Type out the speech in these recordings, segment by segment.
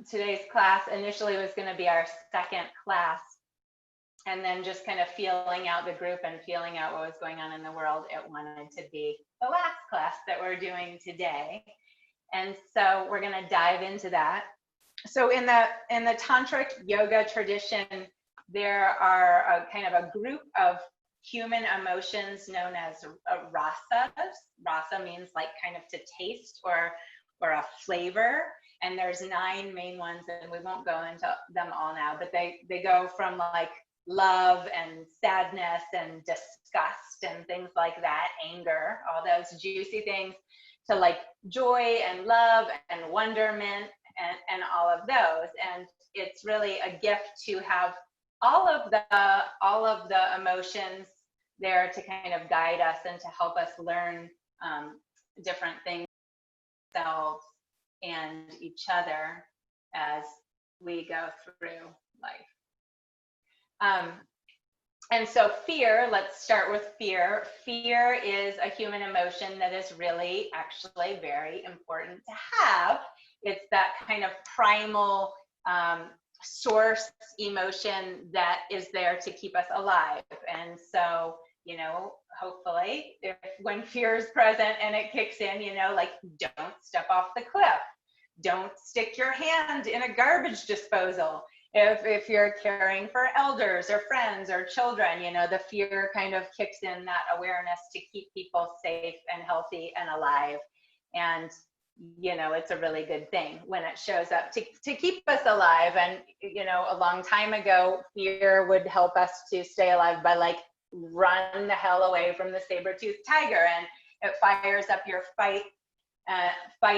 Today's class initially was going to be our second class, and then just kind of feeling out the group and feeling out what was going on in the world, it wanted to be the last class that we're doing today. And so we're going to dive into that. So in the tantric yoga tradition, there are a kind of a group of human emotions known as rasas. Rasa means like kind of to taste or a flavor. And there's 9 main ones, and we won't go into them all now, but they go from like love and sadness and disgust and things like that, anger, all those juicy things, to like joy and love and wonderment and all of those. And it's really a gift to have all of the emotions there to kind of guide us and to help us learn different things ourselves and each other as we go through life. And so fear, let's start with fear. Fear is a human emotion that is really actually very important to have. It's that kind of primal source emotion that is there to keep us alive. And so, you know, hopefully when fear is present and it kicks in, you know, like don't step off the cliff, don't stick your hand in a garbage disposal. If you're caring for elders or friends or children, you know, the fear kind of kicks in that awareness to keep people safe and healthy and alive. And, you know, it's a really good thing when it shows up to keep us alive. And, you know, a long time ago, fear would help us to stay alive by like run the hell away from the saber-toothed tiger, and it fires up your fight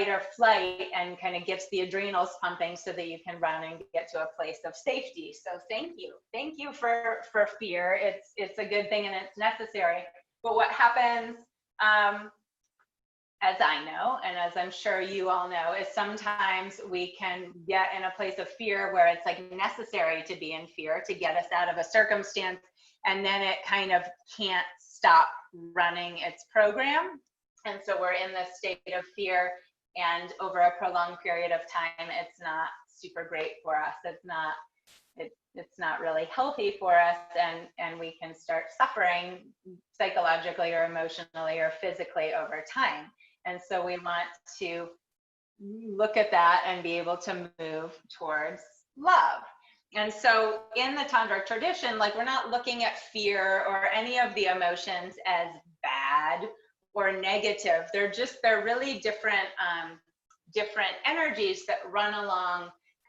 or flight and kind of gets the adrenals pumping so that you can run and get to a place of safety. So thank you for fear. It's a good thing and it's necessary. But what happens, as I know, and as I'm sure you all know, is sometimes we can get in a place of fear where it's like necessary to be in fear to get us out of a circumstance, and then it kind of can't stop running its program. And so we're in this state of fear, and over a prolonged period of time, it's not super great for us. It's not really healthy for us, and we can start suffering psychologically or emotionally or physically over time. And so we want to look at that and be able to move towards love. And so in the tantric tradition, like we're not looking at fear or any of the emotions as bad or negative. They're really different energies that run along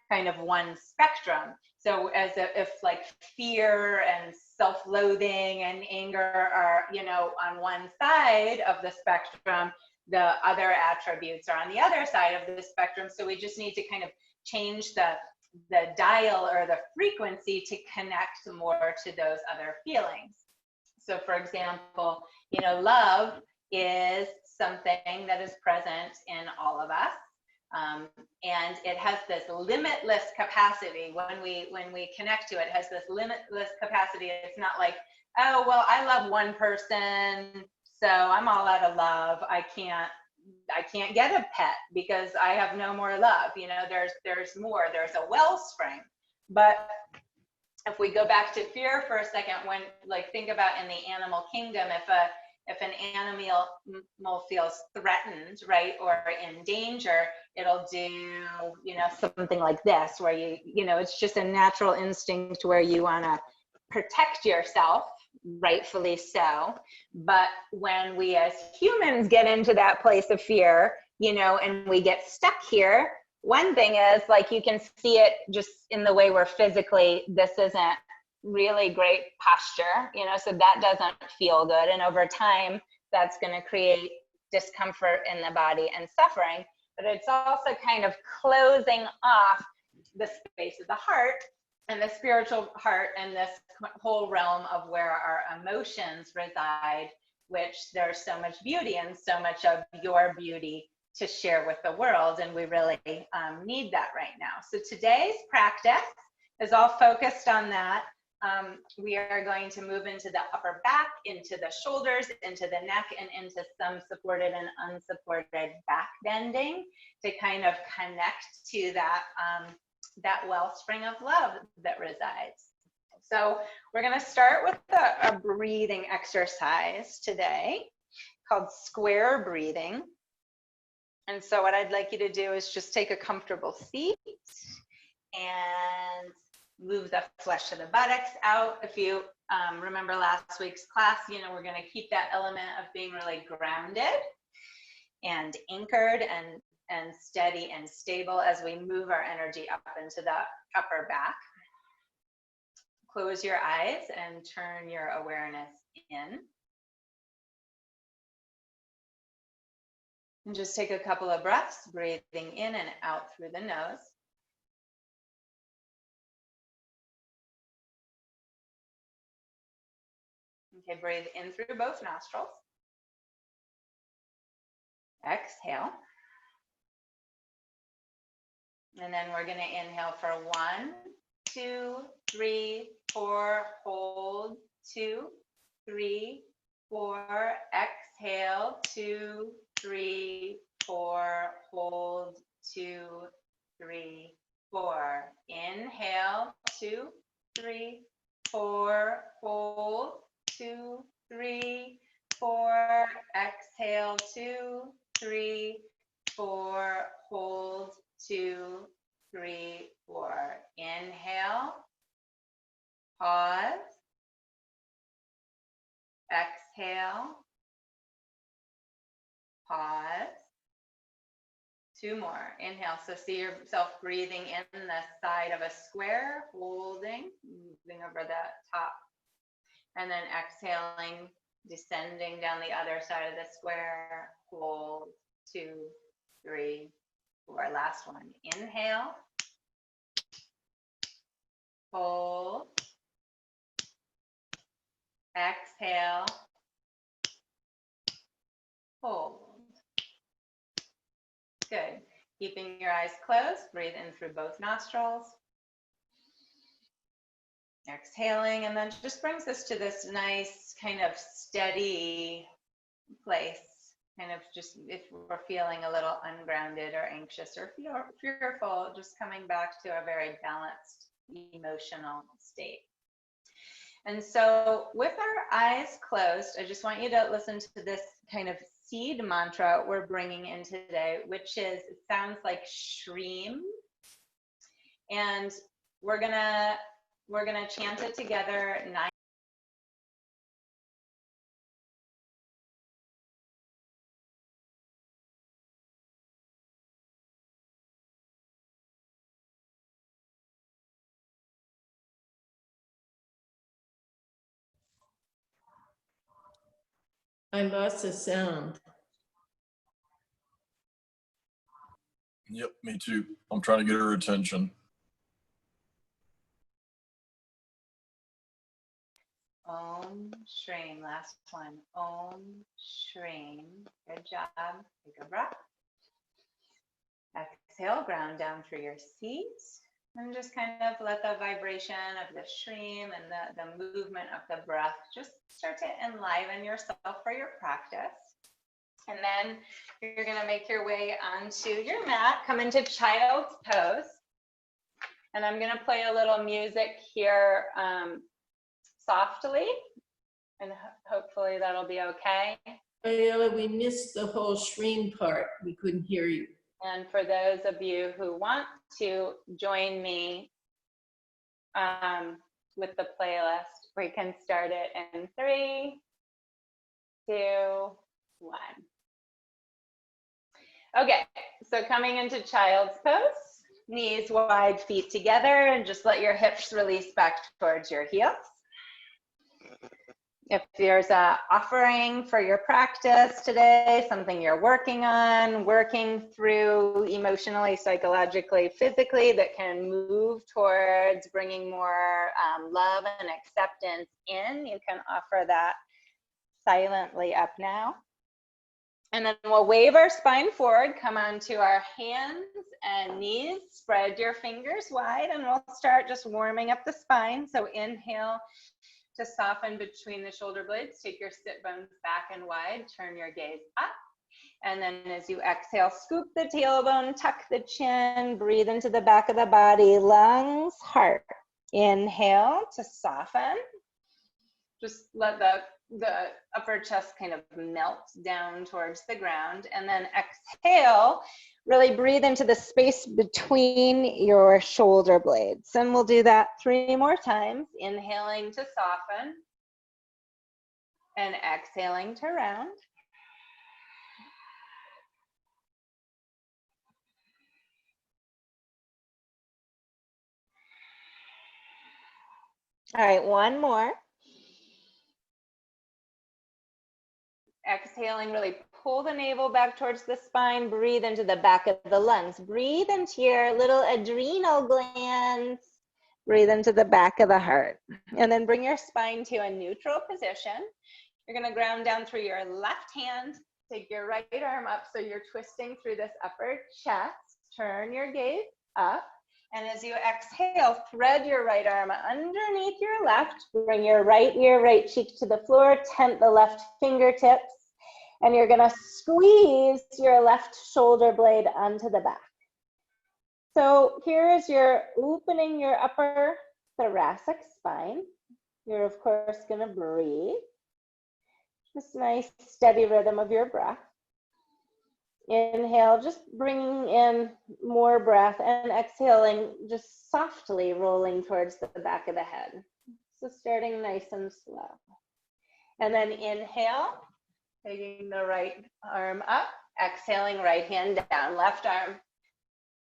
kind of one spectrum. So if like fear and self-loathing and anger are, you know, on one side of the spectrum, the other attributes are on the other side of the spectrum. So we just need to kind of change the dial or the frequency to connect more to those other feelings. So for example, you know, love is something that is present in all of us. And it has this limitless capacity. When we connect to it, it has this limitless capacity. It's not like, oh, well, I love one person, so I'm all out of love. I can't get a pet because I have no more love. You know, there's more, there's a wellspring. But if we go back to fear for a second, when like think about in the animal kingdom, if an animal feels threatened, right, or in danger, it'll do, you know, something like this, where you know, it's just a natural instinct where you want to protect yourself, rightfully so. But when we as humans get into that place of fear, you know, and we get stuck here, one thing is like you can see it just in the way we're physically, this isn't really great posture, you know, so that doesn't feel good. And over time, that's going to create discomfort in the body and suffering. But it's also kind of closing off the space of the heart and the spiritual heart and this whole realm of where our emotions reside, which there's so much beauty and so much of your beauty to share with the world. And we really need that right now. So today's practice is all focused on that. we are going to move into the upper back, into the shoulders, into the neck, and into some supported and unsupported back bending to kind of connect to that, that wellspring of love that resides. So we're going to start with a breathing exercise today called square breathing. And so what I'd like you to do is just take a comfortable seat and move the flesh of the buttocks out. If you remember last week's class, you know, we're going to keep that element of being really grounded and anchored and steady and stable as we move our energy up into the upper back. Close your eyes and turn your awareness in. And just take a couple of breaths, breathing in and out through the nose. Okay, breathe in through both nostrils. Exhale. And then we're going to inhale for 1, 2, 3, 4, hold, 2, 3, 4, exhale, 2, 3, 4, hold, 2, 3, 4. Inhale, 2, 3, 4, hold, 2, 3, 4, exhale, 2, 3, 4, hold, 2, 3, 4. Inhale, pause, exhale, pause. 2 more. Inhale. So see yourself breathing in the side of a square, holding, moving over the top. And then exhaling, descending down the other side of the square, hold, 2, 3, 4. Last one. Inhale, hold, exhale, hold. Good. Keeping your eyes closed, breathe in through both nostrils. Exhaling, and then just brings us to this nice kind of steady place. Kind of just if we're feeling a little ungrounded or anxious or fearful, just coming back to a very balanced emotional state. And so with our eyes closed, I just want you to listen to this kind of seed mantra we're bringing in today, which is, it sounds like shreem. And we're gonna chant it together 9. I lost the sound. Yep, me too. I'm trying to get her attention. Om Shreem, last one. Om Shreem. Good job. Take a breath. Exhale, ground down through your seat. And just kind of let the vibration of the shreem and the movement of the breath just start to enliven yourself for your practice. And then you're going to make your way onto your mat, come into child's pose. And I'm going to play a little music here softly, and hopefully that'll be okay. Ayala, we missed the whole shreem part. We couldn't hear you. And for those of you who want to join me with the playlist, we can start it in 3, 2, 1. Okay, so coming into child's pose, knees wide, feet together, and just let your hips release back towards your heels. If there's an offering for your practice today, something you're working on, working through emotionally, psychologically, physically, that can move towards bringing more love and acceptance in, you can offer that silently up now. And then we'll wave our spine forward, come onto our hands and knees, spread your fingers wide, and we'll start just warming up the spine. So inhale to soften between the shoulder blades, take your sit bones back and wide, turn your gaze up. And then as you exhale, scoop the tailbone, tuck the chin, breathe into the back of the body, lungs, heart. Inhale to soften. Just let the upper chest kind of melt down towards the ground. And then exhale, really breathe into the space between your shoulder blades. And we'll do that 3 more times. Inhaling to soften. And exhaling to round. All right, 1 more. Exhaling, really pull the navel back towards the spine. Breathe into the back of the lungs. Breathe into your little adrenal glands. Breathe into the back of the heart. And then bring your spine to a neutral position. You're going to ground down through your left hand. Take your right arm up so you're twisting through this upper chest. Turn your gaze up. And as you exhale, thread your right arm underneath your left. Bring your right ear, right cheek to the floor. Tent the left fingertips. And you're going to squeeze your left shoulder blade onto the back. So here is your opening your upper thoracic spine. You're, of course, going to breathe. Just nice, steady rhythm of your breath. Inhale, just bringing in more breath, and exhaling, just softly rolling towards the back of the head. So starting nice and slow. And then inhale, taking the right arm up, exhaling, right hand down, left arm.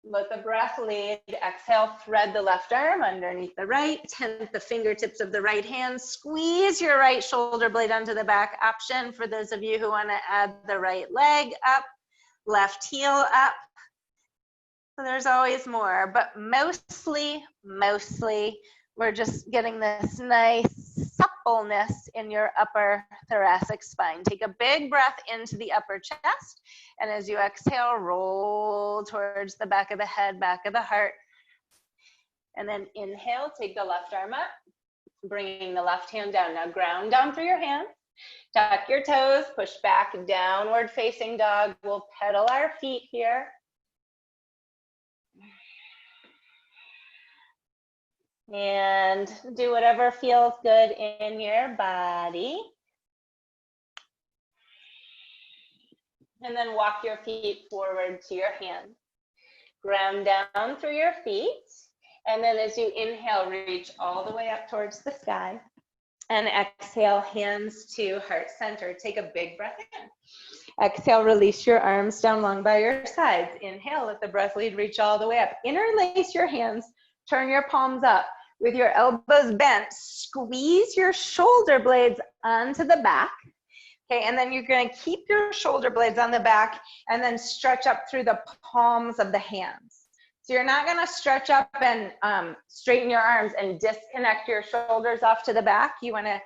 Let the breath lead. Exhale, thread the left arm underneath the right, tent the fingertips of the right hand, squeeze your right shoulder blade onto the back. Option for those of you who want to add the right leg up. Left heel up. So there's always more, but mostly, we're just getting this nice suppleness in your upper thoracic spine. Take a big breath into the upper chest, and as you exhale, roll towards the back of the head, back of the heart. And then inhale, take the left arm up, bringing the left hand down. Now ground down through your hands. Tuck your toes, push back, downward facing dog. We'll pedal our feet here. And do whatever feels good in your body. And then walk your feet forward to your hands. Ground down through your feet. And then as you inhale, reach all the way up towards the sky. And exhale, hands to heart center. Take a big breath in. Exhale, release your arms down long by your sides. Inhale, let the breath lead, reach all the way up. Interlace your hands, turn your palms up. With your elbows bent, squeeze your shoulder blades onto the back. Okay, and then you're going to keep your shoulder blades on the back and then stretch up through the palms of the hands. So you're not going to stretch up and straighten your arms and disconnect your shoulders off to the back. You want to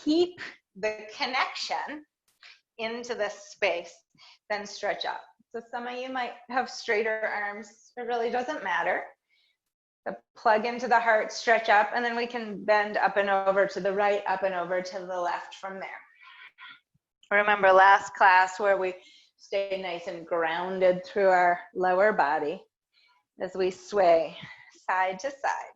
keep the connection into this space, then stretch up. So some of you might have straighter arms. It really doesn't matter. So plug into the heart, stretch up, and then we can bend up and over to the right, up and over to the left from there. Remember last class where we stay nice and grounded through our lower body as we sway side to side.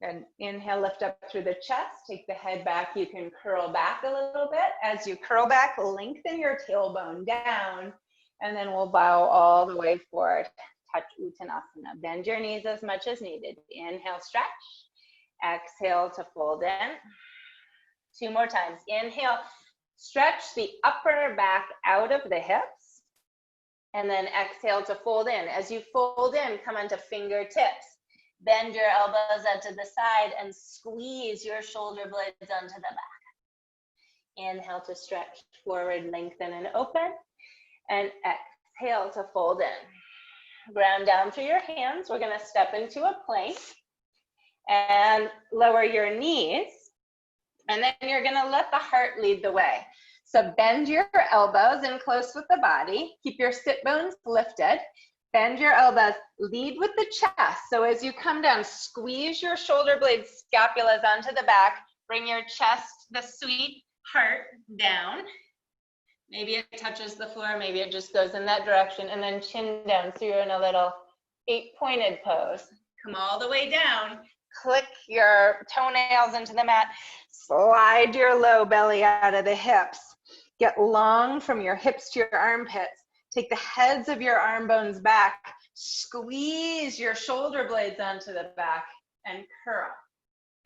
And inhale, lift up through the chest, take the head back. You can curl back a little bit. As you curl back, lengthen your tailbone down, and then we'll bow all the way forward. Touch Uttanasana. Bend your knees as much as needed. Inhale, stretch. Exhale to fold in. 2 more times. Inhale, stretch the upper back out of the hips. And then exhale to fold in. As you fold in, come onto fingertips. Bend your elbows out to the side and squeeze your shoulder blades onto the back. Inhale to stretch forward, lengthen and open. And exhale to fold in. Ground down through your hands. We're going to step into a plank and lower your knees. And then you're going to let the heart lead the way. So bend your elbows in close with the body. Keep your sit bones lifted. Bend your elbows, lead with the chest. So as you come down, squeeze your shoulder blades, scapulas onto the back. Bring your chest, the sweet heart, down. Maybe it touches the floor, maybe it just goes in that direction, and then chin down. So you're in a little 8-pointed pose. Come all the way down. Click your toenails into the mat. Slide your low belly out of the hips. Get long from your hips to your armpits. Take the heads of your arm bones back. Squeeze your shoulder blades onto the back and curl.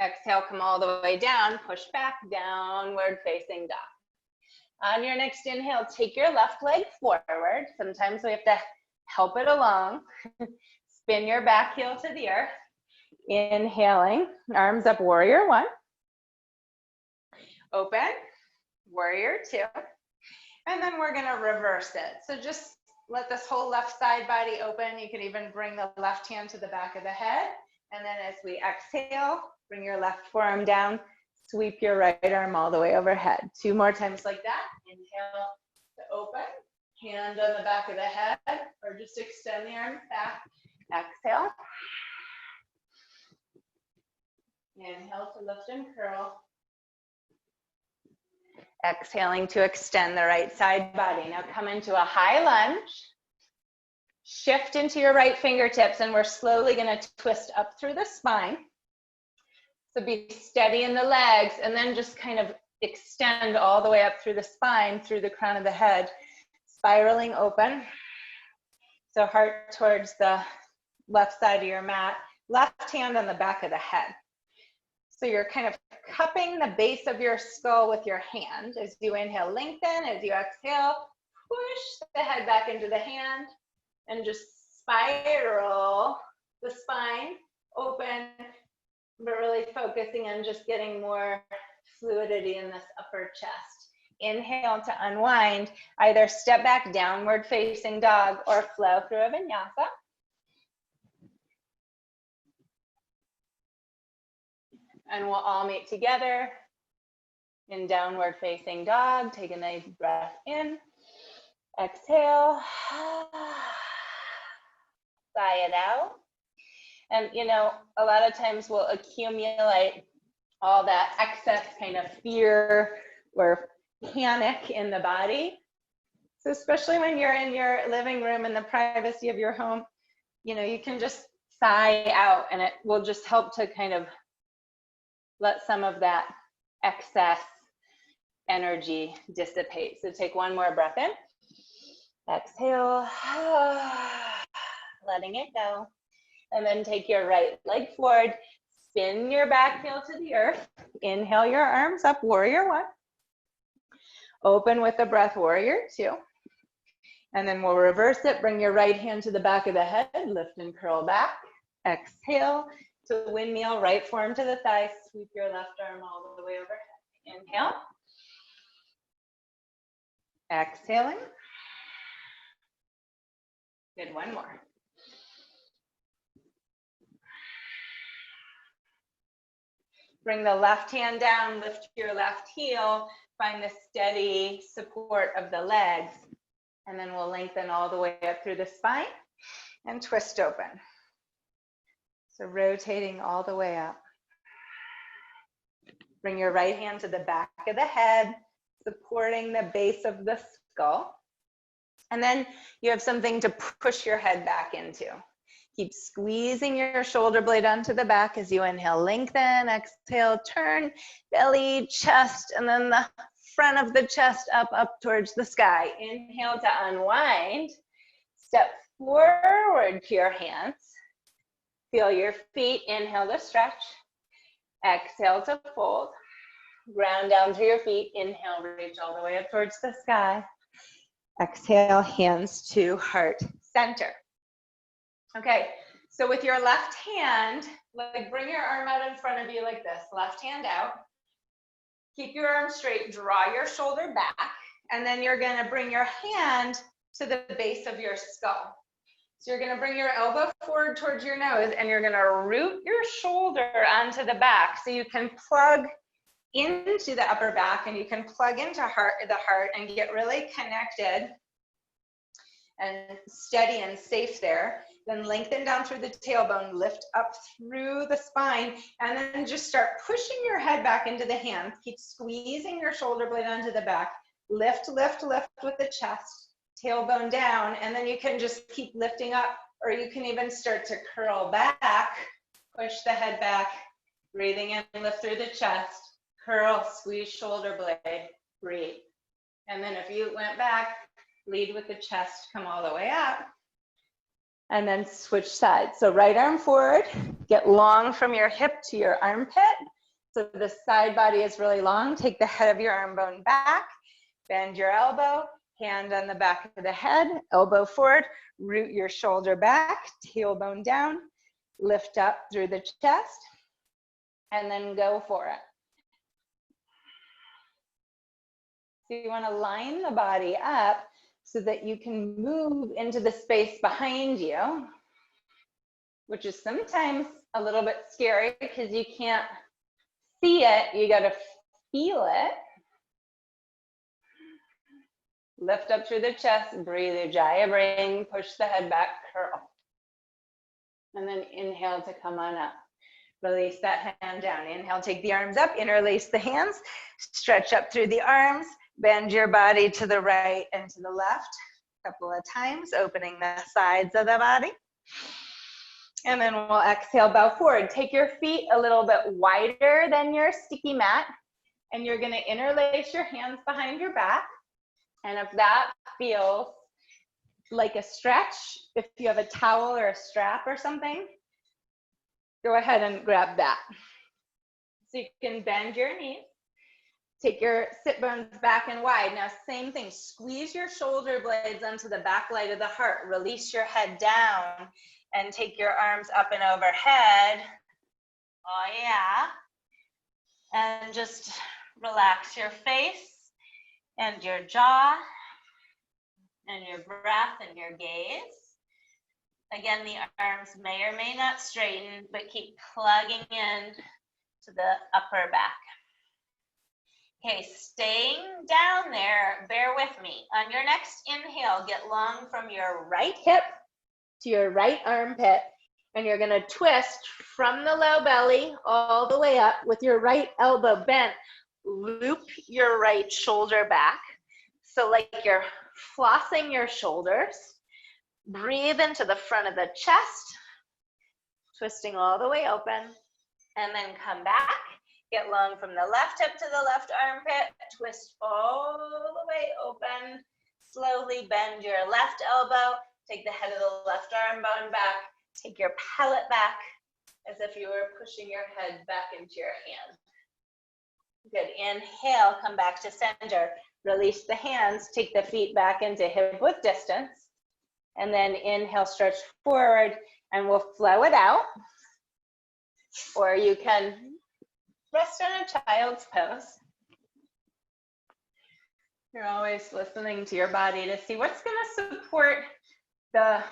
Exhale, come all the way down. Push back, downward facing dog. On your next inhale, take your left leg forward. Sometimes we have to help it along. Spin your back heel to the earth. Inhaling, arms up, warrior one. Open, warrior two. And then we're gonna reverse it. So just let this whole left side body open. You can even bring the left hand to the back of the head. And then as we exhale, bring your left forearm down, sweep your right arm all the way overhead. 2 more times like that. Inhale to open, hand on the back of the head, or just extend the arms back. Exhale. Inhale to lift and curl. Exhaling to extend the right side body. Now come into a high lunge. Shift into your right fingertips, and we're slowly going to twist up through the spine. So be steady in the legs, and then just kind of extend all the way up through the spine, through the crown of the head, spiraling open. So heart towards the left side of your mat, left hand on the back of the head. So you're kind of cupping the base of your skull with your hand. As you inhale, lengthen. As you exhale, push the head back into the hand and just spiral the spine open, but really focusing on just getting more fluidity in this upper chest. Inhale to unwind, either step back, downward facing dog, or flow through a vinyasa. And we'll all meet together in downward facing dog. Take a nice breath in. Exhale. Sigh it out. And you know, a lot of times we'll accumulate all that excess kind of fear or panic in the body. So especially when you're in your living room in the privacy of your home, you know, you can just sigh out, and it will just help to kind of let some of that excess energy dissipate. So take one more breath in. Exhale, letting it go. And then take your right leg forward, spin your back heel to the earth. Inhale your arms up, warrior one. Open with the breath, warrior two. And then we'll reverse it. Bring your right hand to the back of the head, lift and curl back. Exhale to windmill, right forearm to the thigh, sweep your left arm all the way overhead. Inhale. Exhaling. Good, one more. Bring the left hand down, lift your left heel, find the steady support of the legs, and then we'll lengthen all the way up through the spine and twist open. So rotating all the way up. Bring your right hand to the back of the head, supporting the base of the skull. And then you have something to push your head back into. Keep squeezing your shoulder blade onto the back as you inhale, lengthen, exhale, turn, belly, chest, and then the front of the chest up towards the sky. Inhale to unwind. Step forward to your hands. Feel your feet. Inhale to stretch. Exhale to fold. Ground down through your feet. Inhale, reach all the way up towards the sky. Exhale, hands to heart center. Okay, so with your left hand, like bring your arm out in front of you like this, left hand out. Keep your arm straight, draw your shoulder back, and then you're gonna bring your hand to the base of your skull. So you're gonna bring your elbow forward towards your nose, and you're gonna root your shoulder onto the back so you can plug into the upper back, and you can plug into the heart and get really connected and steady and safe there. Then lengthen down through the tailbone, lift up through the spine, and then just start pushing your head back into the hands. Keep squeezing your shoulder blade onto the back. Lift, lift, lift with the chest, tailbone down, and then you can just keep lifting up, or you can even start to curl back, push the head back, breathing in, lift through the chest, curl, squeeze shoulder blade, breathe. And then if you went back, lead with the chest, come all the way up, and then switch sides. So right arm forward, get long from your hip to your armpit. So the side body is really long. Take the head of your arm bone back, bend your elbow, hand on the back of the head, elbow forward, root your shoulder back, tailbone down, lift up through the chest, and then go for it. So you want to line the body up so that you can move into the space behind you, which is sometimes a little bit scary because you can't see it, you got to feel it. Lift up through the chest, breathe, Ujjayi breathing, push the head back, curl. And then inhale to come on up. Release that hand down. Inhale, take the arms up, interlace the hands, stretch up through the arms, bend your body to the right and to the left a couple of times, opening the sides of the body. And then we'll exhale, bow forward. Take your feet a little bit wider than your sticky mat, and you're gonna interlace your hands behind your back. And if that feels like a stretch, if you have a towel or a strap or something, go ahead and grab that. So you can bend your knees. Take your sit bones back and wide. Now, same thing, squeeze your shoulder blades onto the back light of the heart. Release your head down and take your arms up and overhead. Oh yeah. And just relax your face and your jaw and your breath and your gaze. Again, the arms may or may not straighten, but keep plugging in to the upper back. Okay, staying down there, bear with me. On your next inhale, get long from your right hip to your right armpit, and you're gonna twist from the low belly all the way up with your right elbow bent. Loop your right shoulder back. So like you're flossing your shoulders. Breathe into the front of the chest, twisting all the way open, and then come back. Get long from the left hip to the left armpit, twist all the way open, slowly bend your left elbow, take the head of the left arm bone back, take your pellet back as if you were pushing your head back into your hand. Good, inhale, come back to center, release the hands, take the feet back into hip width distance, and then inhale, stretch forward, and we'll flow it out, or you can rest on a child's pose. You're always listening to your body to see what's going to support the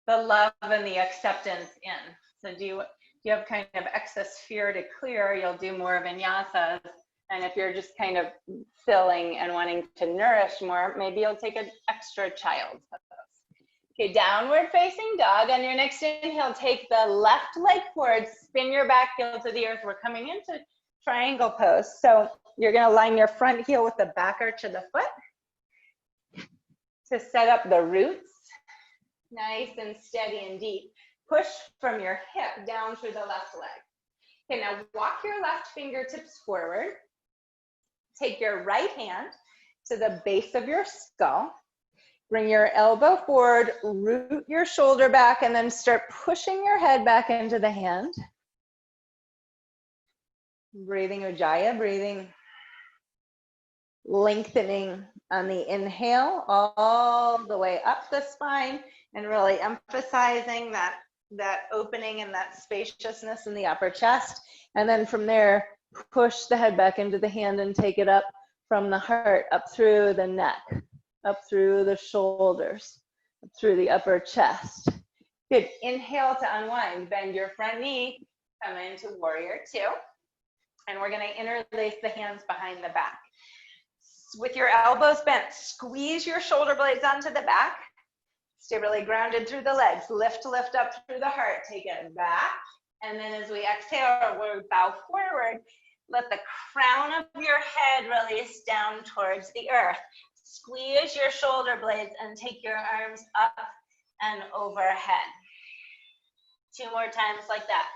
love and the acceptance in. So do you have kind of excess fear to clear, you'll do more vinyasas. And if you're just kind of filling and wanting to nourish more, maybe you'll take an extra child's pose. Okay, downward facing dog. On your next inhale, take the left leg forward, spin your back heel to the earth. We're coming into triangle pose. So you're gonna line your front heel with the back arch of the foot to set up the roots, nice and steady and deep. Push from your hip down through the left leg. Okay, now walk your left fingertips forward. Take your right hand to the base of your skull. Bring your elbow forward, root your shoulder back, and then start pushing your head back into the hand. Breathing Ujjayi, breathing. Lengthening on the inhale all the way up the spine and really emphasizing that opening and that spaciousness in the upper chest. And then from there, push the head back into the hand and take it up from the heart, up through the neck, up through the shoulders, up through the upper chest. Good, inhale to unwind, bend your front knee, come into warrior two. And we're gonna interlace the hands behind the back. With your elbows bent, squeeze your shoulder blades onto the back. Stay really grounded through the legs. Lift, lift up through the heart. Take it back. And then as we exhale, we bow forward. Let the crown of your head release down towards the earth. Squeeze your shoulder blades and take your arms up and overhead. 2 more times like that.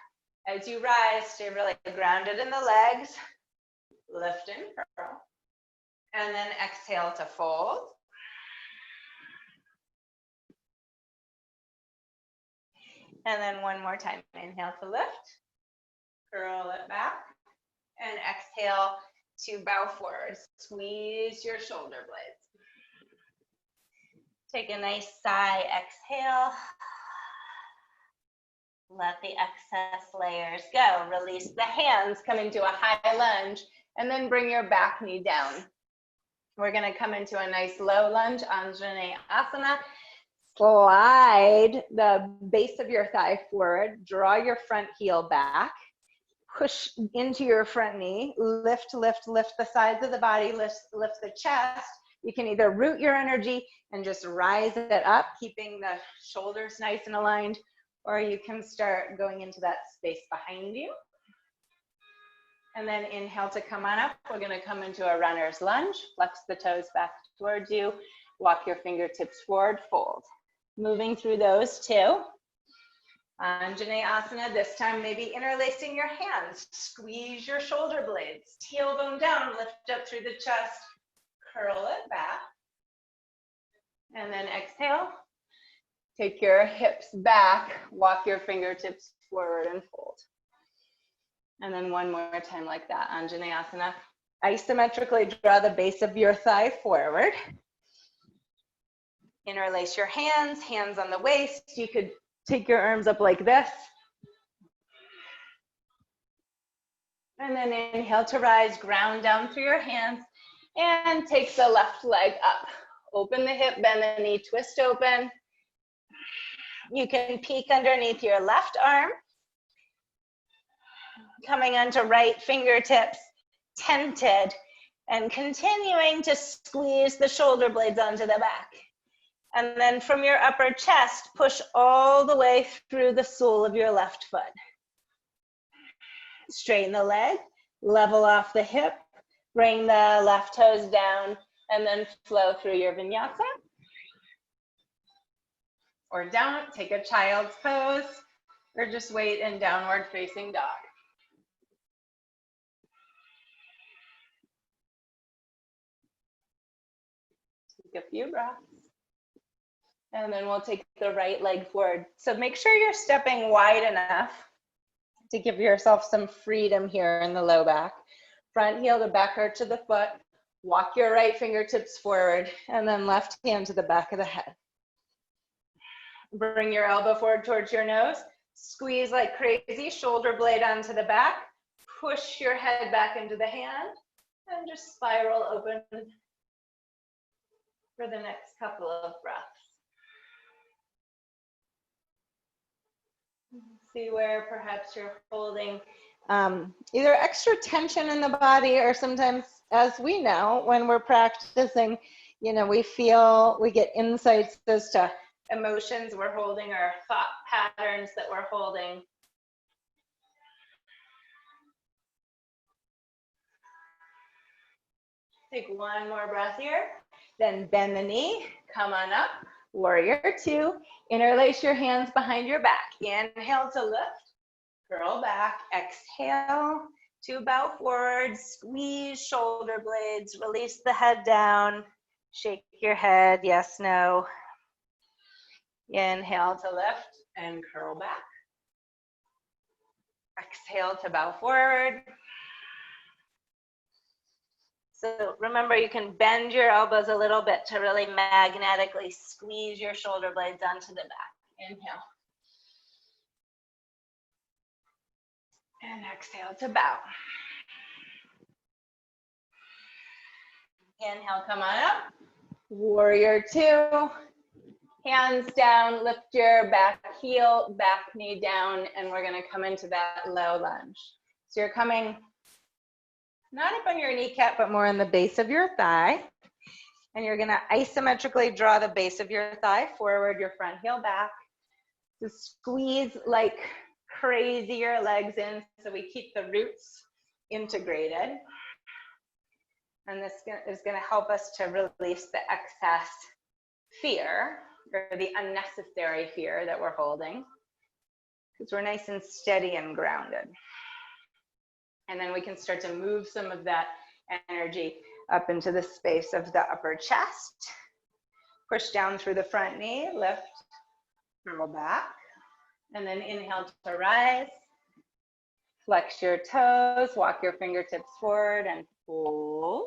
As you rise, stay really grounded in the legs. Lift and curl. And then exhale to fold. And then one more time. Inhale to lift. Curl it back. And exhale to bow forward. Squeeze your shoulder blades. Take a nice sigh, exhale. Let the excess layers go. Release the hands, come into a high lunge, and then bring your back knee down. We're gonna come into a nice low lunge, Anjaneyasana. Slide the base of your thigh forward, draw your front heel back. Push into your front knee, lift, lift, lift the sides of the body, lift the chest. You can either root your energy and just rise it up, keeping the shoulders nice and aligned, or you can start going into that space behind you. And then inhale to come on up. We're gonna come into a runner's lunge. Flex the toes back towards you. Walk your fingertips forward, fold. Moving through those 2. Anjaneyasana, this time maybe interlacing your hands. Squeeze your shoulder blades. Tailbone down, lift up through the chest. Curl it back. And then exhale. Take your hips back. Walk your fingertips forward and fold. And then one more time like that, Anjaneyasana. Isometrically draw the base of your thigh forward. Interlace your hands, hands on the waist. You could take your arms up like this. And then inhale to rise, ground down through your hands, and take the left leg up. Open the hip, bend the knee, twist open. You can peek underneath your left arm. Coming onto right fingertips, tented, and continuing to squeeze the shoulder blades onto the back. And then from your upper chest, push all the way through the sole of your left foot. Straighten the leg, level off the hip, bring the left toes down, and then flow through your vinyasa. Or down, take a child's pose, or just wait in downward facing dog. Take a few breaths. And then we'll take the right leg forward. So make sure you're stepping wide enough to give yourself some freedom here in the low back. Front heel to back arch of the foot. Walk your right fingertips forward, and then left hand to the back of the head. Bring your elbow forward towards your nose. Squeeze like crazy, shoulder blade onto the back. Push your head back into the hand, and just spiral open for the next couple of breaths. See where perhaps you're holding either extra tension in the body, or sometimes, as we know, when we're practicing, you know, we get insights as to emotions we're holding or thought patterns that we're holding. Take one more breath here, then bend the knee, come on up. Warrior 2, interlace your hands behind your back. Inhale to lift, curl back, exhale to bow forward, squeeze shoulder blades, release the head down, shake your head, yes, no. Inhale to lift and curl back. Exhale to bow forward. So remember, you can bend your elbows a little bit to really magnetically squeeze your shoulder blades onto the back. Inhale. And exhale to bow. Inhale, come on up. Warrior 2. Hands down, lift your back heel, back knee down, and we're gonna come into that low lunge. So you're coming not up on your kneecap, but more on the base of your thigh. And you're gonna isometrically draw the base of your thigh forward, your front heel back. So squeeze like crazy your legs in so we keep the roots integrated. And this is gonna help us to release the excess fear or the unnecessary fear that we're holding, because we're nice and steady and grounded. And then we can start to move some of that energy up into the space of the upper chest. Push down through the front knee, lift, roll back. And then inhale to rise. Flex your toes, walk your fingertips forward and hold.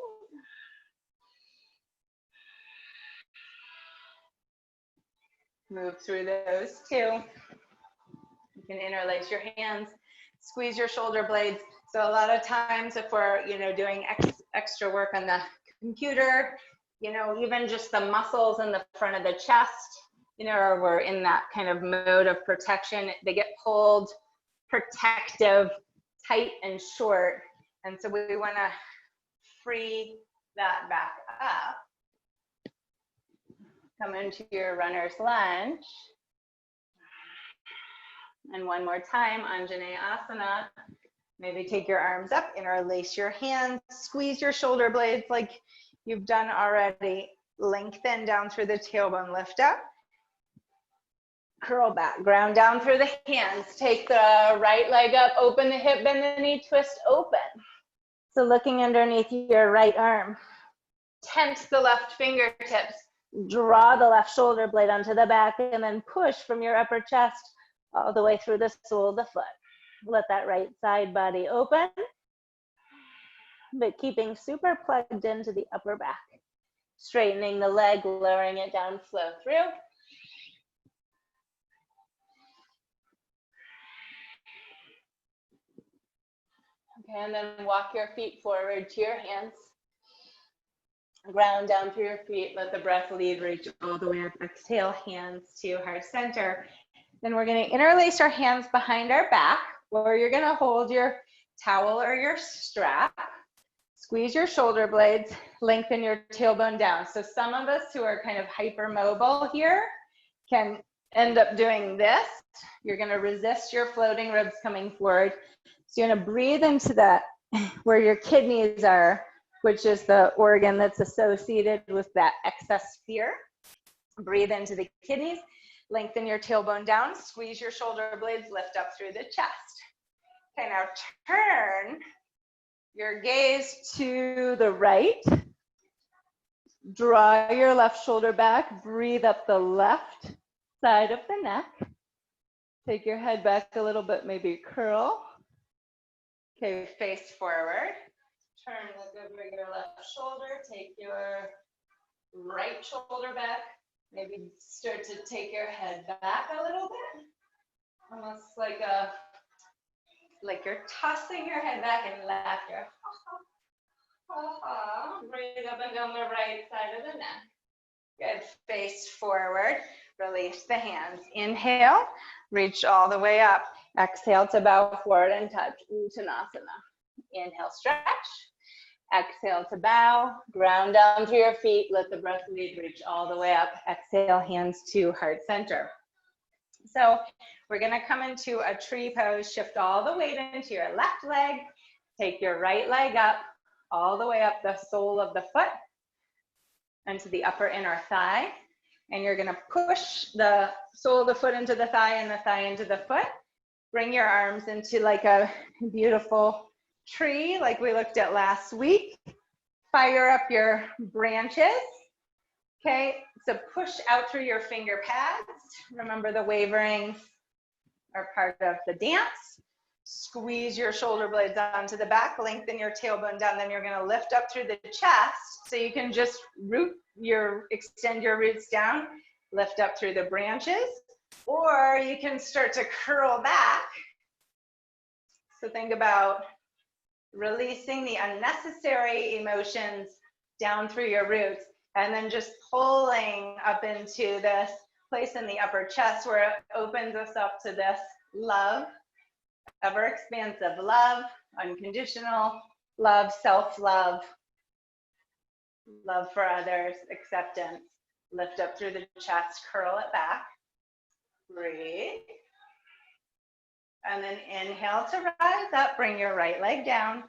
Move through those two. You can interlace your hands, squeeze your shoulder blades. So a lot of times if we're, doing extra work on the computer, even just the muscles in the front of the chest, or we're in that kind of mode of protection, they get pulled protective, tight and short. And so we want to free that back up. Come into your runner's lunge. And one more time, Anjaneyasana. Maybe take your arms up, interlace your hands, squeeze your shoulder blades like you've done already. Lengthen down through the tailbone, lift up. Curl back, ground down through the hands. Take the right leg up, open the hip, bend the knee, twist open. So looking underneath your right arm. Tense the left fingertips. Draw the left shoulder blade onto the back and then push from your upper chest all the way through the sole of the foot. Let that right side body open, but keeping super plugged into the upper back. Straightening the leg, lowering it down, flow through. Okay, and then walk your feet forward to your hands. Ground down through your feet, let the breath lead, reach all the way up. Exhale, hands to heart center. Then we're gonna interlace our hands behind our back, or you're gonna hold your towel or your strap. Squeeze your shoulder blades, lengthen your tailbone down. So some of us who are kind of hypermobile here can end up doing this. You're gonna resist your floating ribs coming forward. So you're gonna breathe into that, where your kidneys are, which is the organ that's associated with that excess fear. Breathe into the kidneys, lengthen your tailbone down, squeeze your shoulder blades, lift up through the chest. Okay, now turn your gaze to the right. Draw your left shoulder back, breathe up the left side of the neck. Take your head back a little bit, maybe curl. Okay, face forward. Turn, look over your left shoulder, take your right shoulder back. Maybe start to take your head back a little bit. Almost like you're tossing your head back and laughter. Breathe up and down the right side of the neck. Good, face forward. Release the hands. Inhale, reach all the way up. Exhale to bow forward and touch Uttanasana. Inhale, stretch. Exhale to bow, ground down through your feet, let the breath lead, reach all the way up. Exhale, hands to heart center. So we're gonna come into a tree pose, shift all the weight into your left leg, take your right leg up, all the way up the sole of the foot, into the upper inner thigh. And you're gonna push the sole of the foot into the thigh and the thigh into the foot. Bring your arms into like a beautiful tree like we looked at last week. Fire up your branches. Okay, so push out through your finger pads. Remember the waverings are part of the dance. Squeeze your shoulder blades onto the back, lengthen your tailbone down, then you're gonna lift up through the chest. So you can just extend your roots down, lift up through the branches, or you can start to curl back. So think about releasing the unnecessary emotions down through your roots, and then just pulling up into this place in the upper chest where it opens us up to this love, ever expansive love, unconditional, love, self-love, love for others, acceptance. Lift up through the chest, curl it back. Breathe. And then inhale to rise up, bring your right leg down.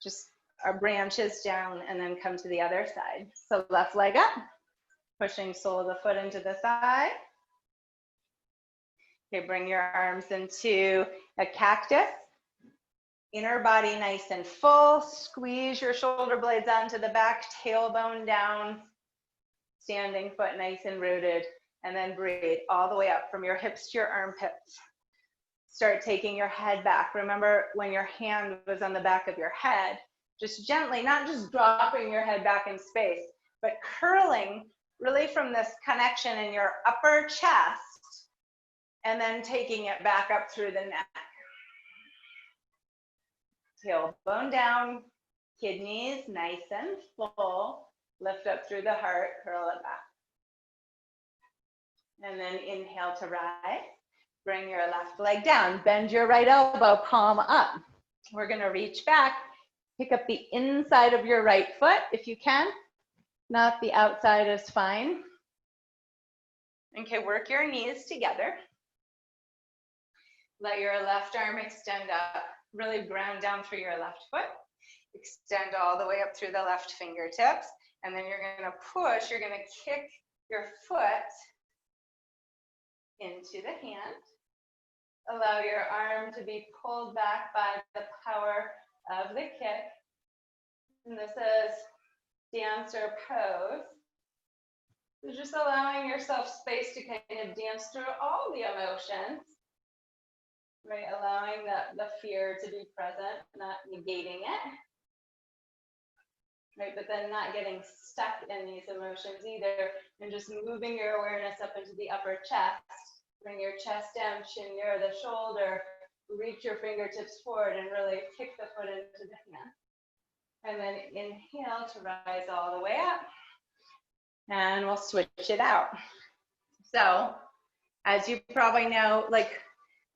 Just our branches down and then come to the other side. So left leg up, pushing sole of the foot into the thigh. Okay, bring your arms into a cactus. Inner body nice and full. Squeeze your shoulder blades onto the back, tailbone down. Standing foot nice and rooted. And then breathe all the way up from your hips to your armpits. Start taking your head back. Remember when your hand was on the back of your head, just gently, not just dropping your head back in space, but curling really from this connection in your upper chest and then taking it back up through the neck. Tailbone down, kidneys nice and full. Lift up through the heart, curl it back. And then inhale to rise. Bring your left leg down. Bend your right elbow, palm up. We're going to reach back. Pick up the inside of your right foot if you can. Not the outside is fine. Okay, work your knees together. Let your left arm extend up. Really ground down through your left foot. Extend all the way up through the left fingertips. And then you're going to push, you're going to kick your foot into the hand. Allow your arm to be pulled back by the power of the kick. And this is dancer pose. So just allowing yourself space to kind of dance through all the emotions, right? Allowing the fear to be present, not negating it. Right, but then not getting stuck in these emotions either, and just moving your awareness up into the upper chest. Bring your chest down, chin near the shoulder, reach your fingertips forward and really kick the foot into the hand. And then inhale to rise all the way up. And we'll switch it out. So, as you probably know, like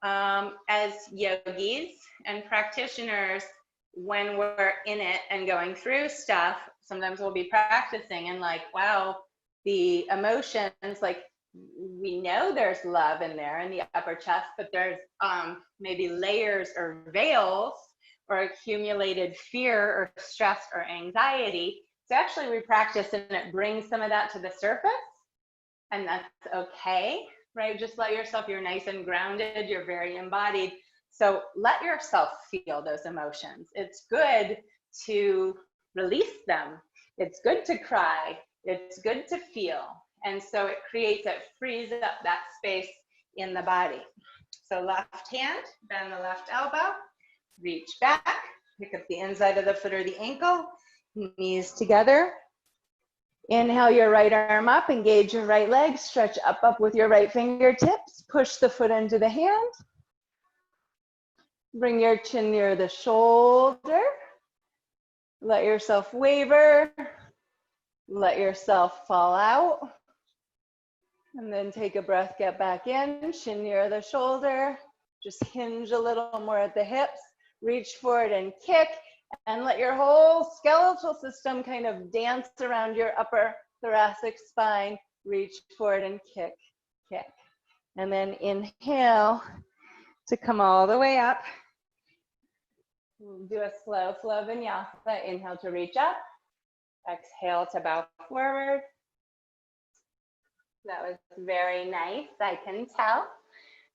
as yogis and practitioners, when we're in it and going through stuff, sometimes we'll be practicing and like, wow, the emotions, like we know there's love in there in the upper chest, but there's maybe layers or veils or accumulated fear or stress or anxiety. So actually we practice and it brings some of that to the surface, and that's okay, right? Just let yourself, you're nice and grounded, you're very embodied. So let yourself feel those emotions. It's good to release them. It's good to cry. It's good to feel. And so it frees up that space in the body. So left hand, bend the left elbow, reach back, pick up the inside of the foot or the ankle, knees together. Inhale your right arm up, engage your right leg, stretch up with your right fingertips, push the foot into the hand. Bring your chin near the shoulder. Let yourself waver. Let yourself fall out. And then take a breath, get back in, chin near the shoulder. Just hinge a little more at the hips. Reach forward and kick. And let your whole skeletal system kind of dance around your upper thoracic spine. Reach forward and kick, kick. And then inhale to come all the way up. We'll do a slow flow vinyasa. Inhale to reach up. Exhale to bow forward. That was very nice, I can tell.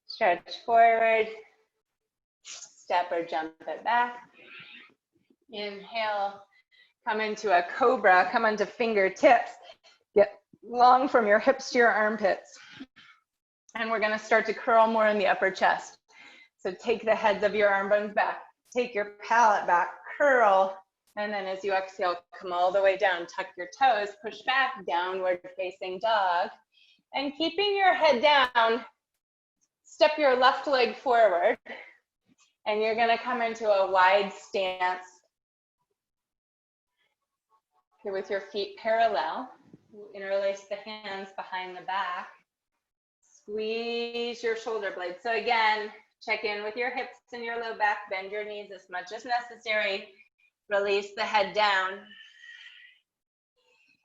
Stretch forward. Step or jump it back. Inhale. Come into a cobra. Come onto fingertips. Get long from your hips to your armpits. And we're going to start to curl more in the upper chest. So take the heads of your arm bones back. Take your palate back, curl, and then as you exhale, come all the way down, tuck your toes, push back, downward facing dog. And keeping your head down, step your left leg forward, and you're gonna come into a wide stance. Okay, with your feet parallel, interlace the hands behind the back. Squeeze your shoulder blades. So again, check in with your hips and your low back, bend your knees as much as necessary. Release the head down.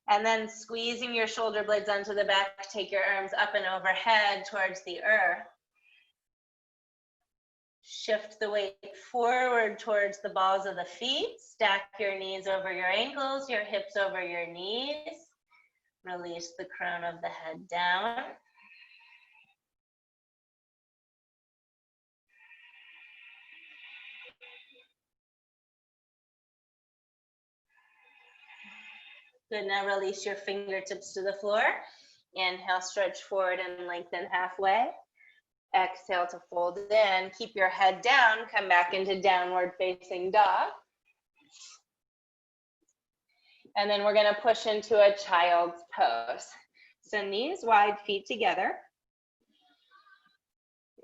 And then squeezing your shoulder blades onto the back, take your arms up and overhead towards the earth. Shift the weight forward towards the balls of the feet. Stack your knees over your ankles, your hips over your knees. Release the crown of the head down. Good, now release your fingertips to the floor. Inhale, stretch forward and lengthen halfway. Exhale to fold in. Keep your head down, come back into downward facing dog. And then we're gonna push into a child's pose. So knees wide, feet together.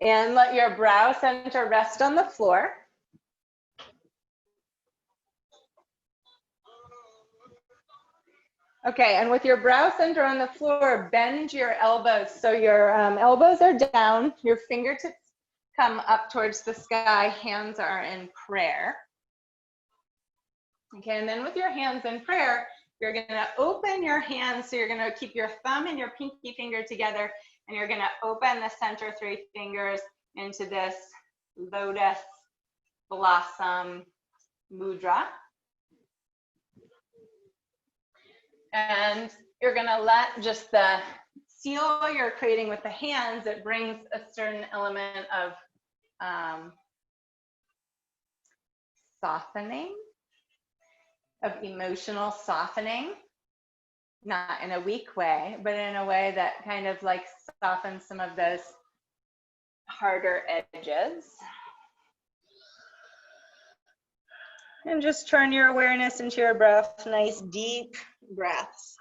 And let your brow center rest on the floor. Okay, and with your brow center on the floor, bend your elbows. So your elbows are down, your fingertips come up towards the sky, hands are in prayer. Okay, and then with your hands in prayer, you're gonna open your hands. So you're gonna keep your thumb and your pinky finger together, and you're gonna open the center three fingers into this lotus blossom mudra. And you're gonna let just the seal you're creating with the hands, it brings a certain element of softening, of emotional softening, not in a weak way, but in a way that kind of like softens some of those harder edges. And just turn your awareness into your breath, nice deep breaths.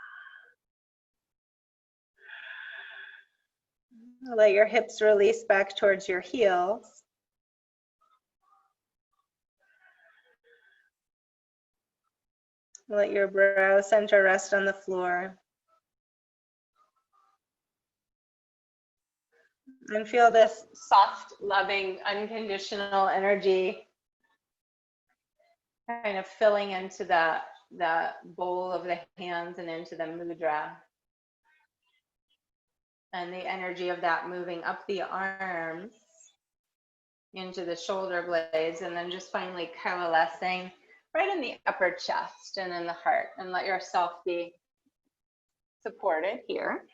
Let your hips release back towards your heels. Let your brow center rest on the floor. And feel this soft, loving, unconditional energy kind of filling into the bowl of the hands and into the mudra. And the energy of that moving up the arms into the shoulder blades, and then just finally coalescing right in the upper chest and in the heart. And let yourself be supported here.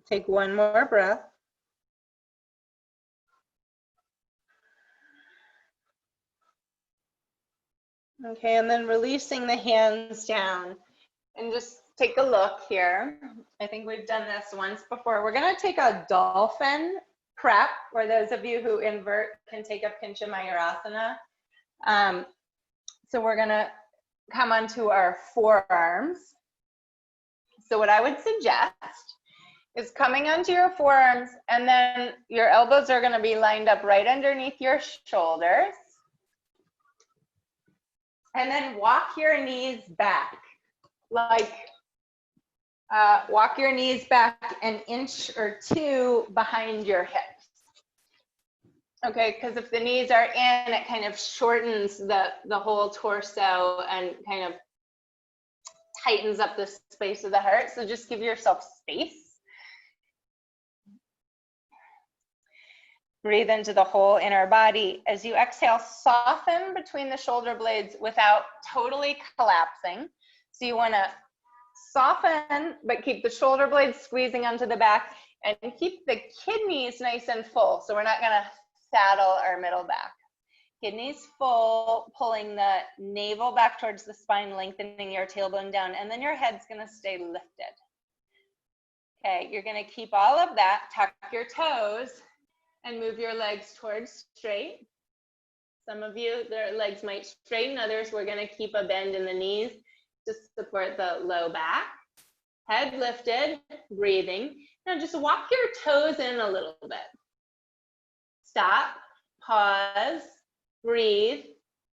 Take one more breath. Okay, and then releasing the hands down. And just take a look here. I think we've done this once before. We're gonna take a dolphin prep, or those of you who invert can take a Pincha Mayurasana. So we're gonna come onto our forearms. So what I would suggest is coming onto your forearms, and then your elbows are gonna be lined up right underneath your shoulders. And then walk your knees back. Like walk your knees back an inch or two behind your hips. Okay, because if the knees are in, it kind of shortens the whole torso and kind of tightens up the space of the heart. So just give yourself space. Breathe into the whole inner body. As you exhale, soften between the shoulder blades without totally collapsing. So you want to soften, but keep the shoulder blades squeezing onto the back, and keep the kidneys nice and full. So we're not going to saddle our middle back. Kidneys full, pulling the navel back towards the spine, lengthening your tailbone down, and then your head's going to stay lifted. Okay, you're going to keep all of that. Tuck your toes and move your legs towards straight. Some of you, their legs might straighten. Others, we're going to keep a bend in the knees to support the low back. Head lifted, breathing. Now just walk your toes in a little bit. Stop, pause, breathe,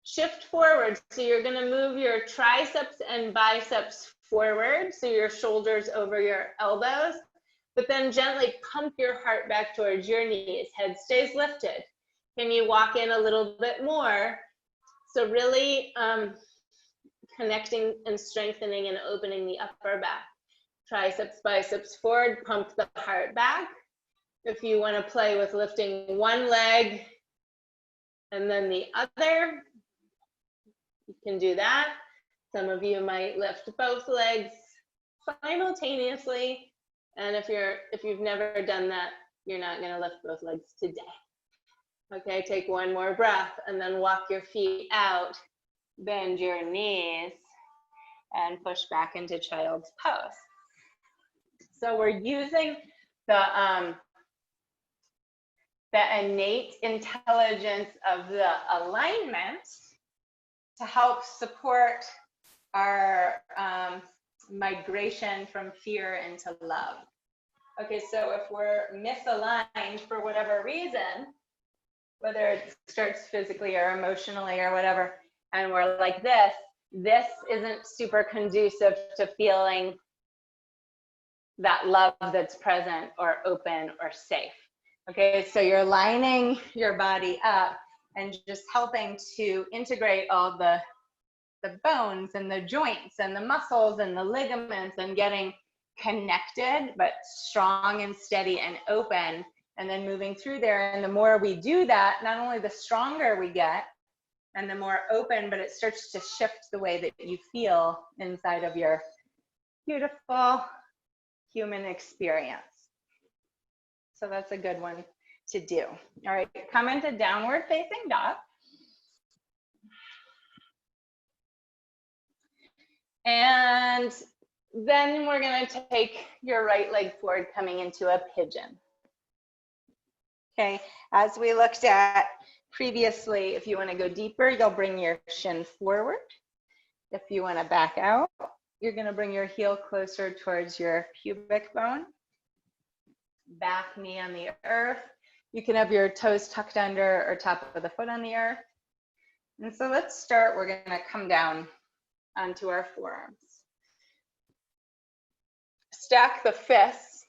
shift forward. So you're going to move your triceps and biceps forward, so your shoulders over your elbows, but then gently pump your heart back towards your knees. Head stays lifted. Can you walk in a little bit more? So really connecting and strengthening and opening the upper back. Triceps, biceps forward, pump the heart back. If you want to play with lifting one leg and then the other, you can do that. Some of you might lift both legs simultaneously. And if you've never done that, you're not going to lift both legs today. Okay, take one more breath and then walk your feet out, bend your knees, and push back into child's pose. So we're using the innate intelligence of the alignment to help support our migration from fear into love. Okay, so if we're misaligned for whatever reason, whether it starts physically or emotionally or whatever, and we're like this isn't super conducive to feeling that love that's present or open or safe. Okay, so you're lining your body up and just helping to integrate all the bones and the joints and the muscles and the ligaments and getting connected but strong and steady and open, and then moving through there. And the more we do that, not only the stronger we get and the more open, but it starts to shift the way that you feel inside of your beautiful human experience. So that's a good one to do. All right, come into downward facing dog. And then we're going to take your right leg forward, coming into a pigeon. Okay, as we looked at previously, if you want to go deeper, you'll bring your shin forward. If you want to back out, you're going to bring your heel closer towards your pubic bone. Back knee on the earth. You can have your toes tucked under or top of the foot on the earth. And so let's start. We're going to come down onto our forearms. Stack the fists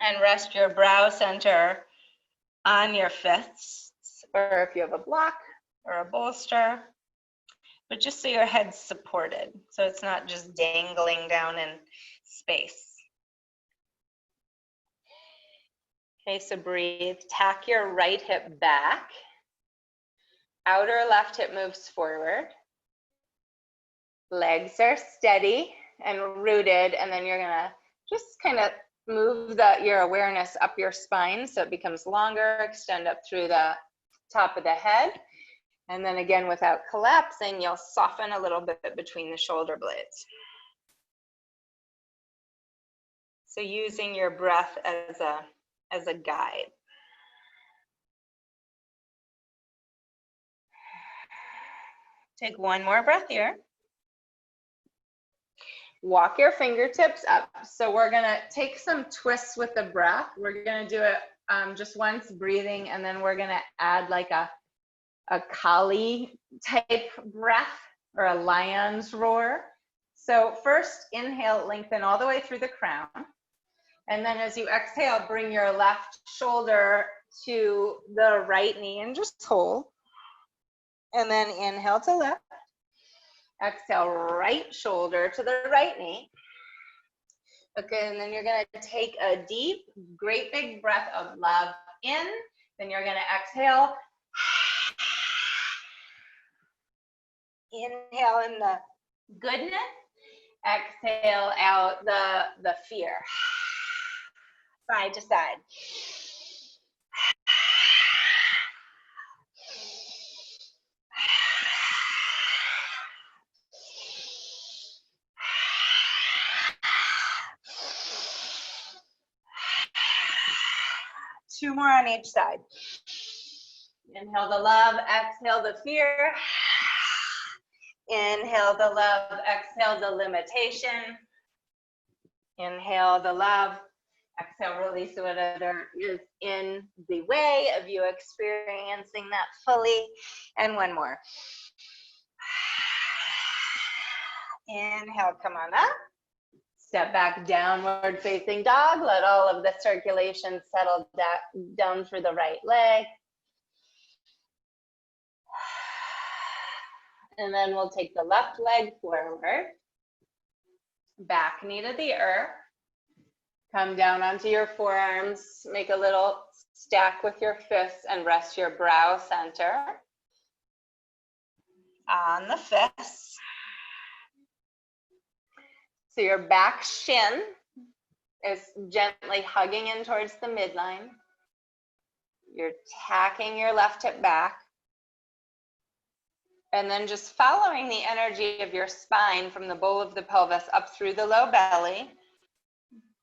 and rest your brow center on your fists, or if you have a block or a bolster, but just so your head's supported, so it's not just dangling down in space. Okay, so breathe. Tack your right hip back. Outer left hip moves forward. Legs are steady and rooted, and then you're gonna just kind of move your awareness up your spine so it becomes longer, extend up through the top of the head. And then again, without collapsing, you'll soften a little bit between the shoulder blades. So using your breath as a guide. Take one more breath here. Walk your fingertips up. So we're gonna take some twists with the breath. We're gonna do it just once, breathing, and then we're gonna add like a Kali type breath or a lion's roar. So first, inhale, lengthen all the way through the crown. And then as you exhale, bring your left shoulder to the right knee and just hold. And then inhale to left. Exhale, right shoulder to the right knee. Okay, and then you're gonna take a deep, great big breath of love in. Then you're gonna exhale. Inhale in the goodness. Exhale out the fear. Side to side. Two more on each side. Inhale the love, exhale the fear. Inhale the love, exhale the limitation. Inhale the love, Exhale, release whatever is in the way of you experiencing that fully. And one more. Inhale, come on up. Step back, downward facing dog. Let all of the circulation settle down through the right leg. And then we'll take the left leg forward. Back knee to the earth. Come down onto your forearms. Make a little stack with your fists and rest your brow center on the fists. So your back shin is gently hugging in towards the midline. You're tacking your left hip back. And then just following the energy of your spine from the bowl of the pelvis up through the low belly,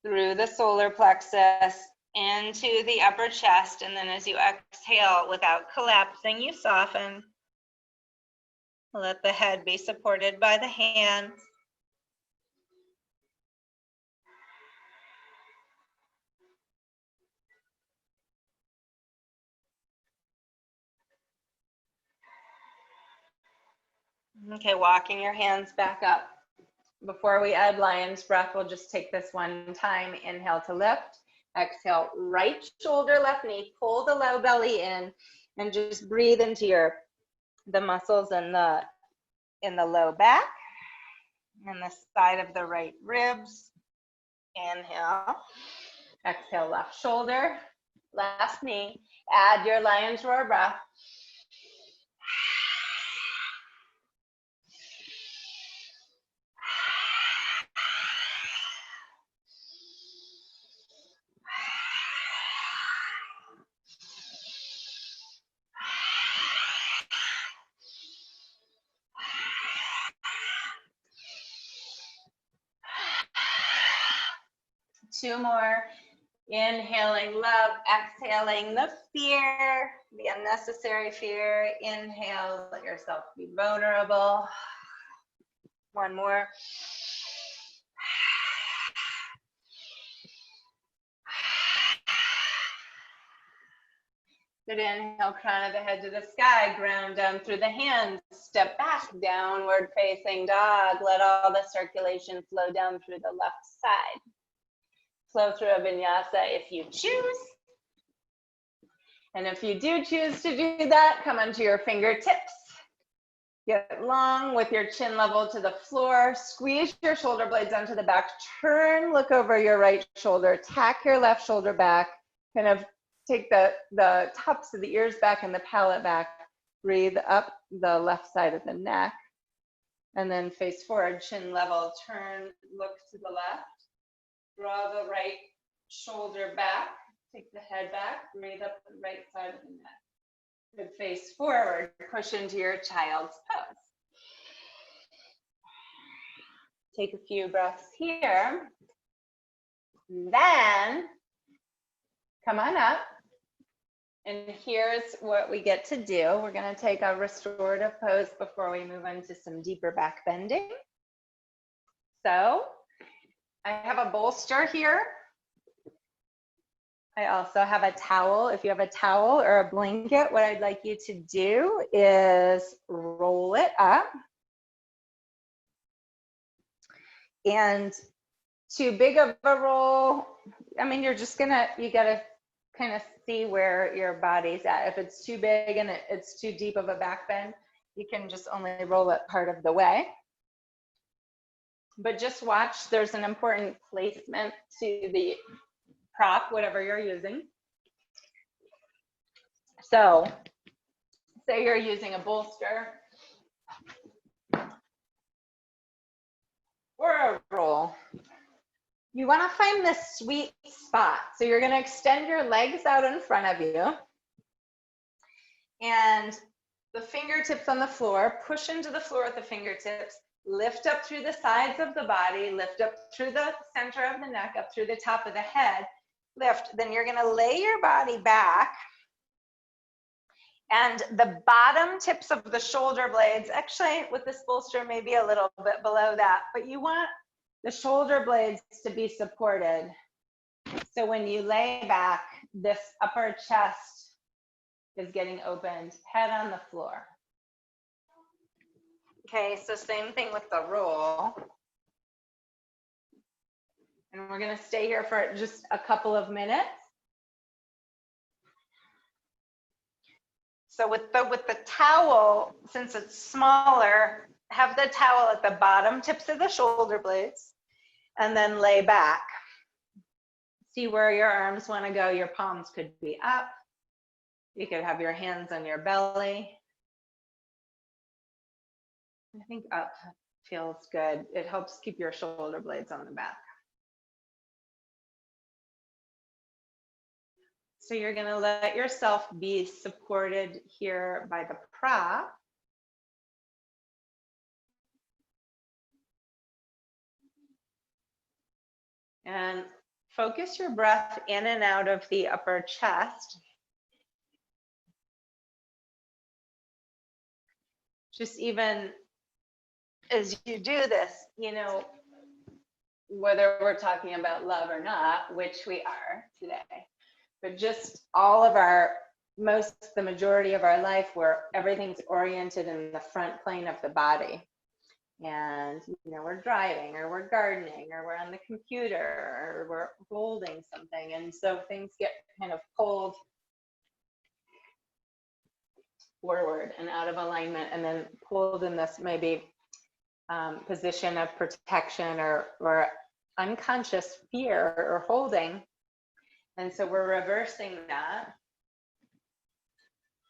through the solar plexus, into the upper chest. And then as you exhale, without collapsing, you soften. Let the head be supported by the hands. Okay, walking your hands back up. Before we add lion's breath, we'll just take this one time. Inhale to lift. Exhale, right shoulder, left knee. Pull the low belly in and just breathe into the muscles in the low back and the side of the right ribs. Inhale. Exhale, left shoulder, left knee. Add your lion's roar breath. Two more. Inhaling love, exhaling the fear, the unnecessary fear. Inhale, let yourself be vulnerable. One more. Good inhale, crown of the head to the sky, ground down through the hands, step back, downward facing dog. Let all the circulation flow down through the left side. Flow through a vinyasa if you choose. And if you do choose to do that, come onto your fingertips. Get long with your chin level to the floor. Squeeze your shoulder blades onto the back. Turn, look over your right shoulder. Tack your left shoulder back. Kind of take the tops of the ears back and the palate back. Breathe up the left side of the neck. And then face forward, chin level. Turn, look to the left. Draw the right shoulder back, take the head back, breathe up the right side of the neck. Good, face forward, push into your child's pose. Take a few breaths here. Then, come on up. And here's what we get to do. We're gonna take a restorative pose before we move into some deeper back bending. So, I have a bolster here. I also have a towel. If you have a towel or a blanket, what I'd like you to do is roll it up. And too big of a roll, I mean, you gotta kind of see where your body's at. If it's too big and it's too deep of a back bend, you can just only roll it part of the way. But just watch, there's an important placement to the prop, whatever you're using. So, say you're using a bolster or a roll. You want to find this sweet spot. So you're going to extend your legs out in front of you and the fingertips on the floor, push into the floor with the fingertips. Lift up through the sides of the body, lift up through the center of the neck, up through the top of the head, lift. Then you're gonna lay your body back and the bottom tips of the shoulder blades, actually with this bolster maybe a little bit below that, but you want the shoulder blades to be supported. So when you lay back, this upper chest is getting opened, head on the floor. Okay, so same thing with the roll. And we're gonna stay here for just a couple of minutes. So with the towel, since it's smaller, have the towel at the bottom tips of the shoulder blades and then lay back. See where your arms want to go. Your palms could be up. You could have your hands on your belly. I think up feels good. It helps keep your shoulder blades on the back. So you're going to let yourself be supported here by the prop. And focus your breath in and out of the upper chest. Just even as you do this, you know, whether we're talking about love or not, which we are today, but just all of our, the majority of our life where everything's oriented in the front plane of the body. And, you know, we're driving or we're gardening or we're on the computer or we're holding something. And so things get kind of pulled forward and out of alignment and then pulled in this maybe position of protection or unconscious fear or holding. And so we're reversing that.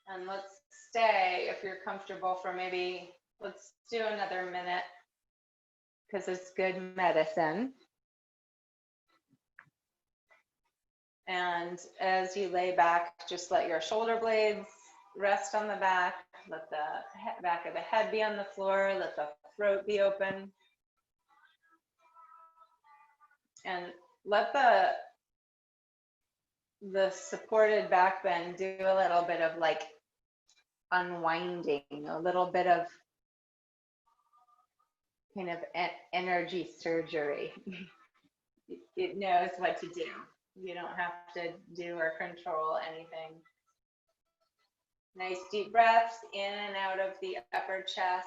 And let's stay, if you're comfortable, for maybe, let's do another minute because it's good medicine. And as you lay back, just let your shoulder blades rest on the back. Let the back of the head be on the floor. Let the throat be open. And let the supported back bend do a little bit of like unwinding, a little bit of kind of energy surgery. It knows what to do. You don't have to do or control anything. Nice deep breaths in and out of the upper chest.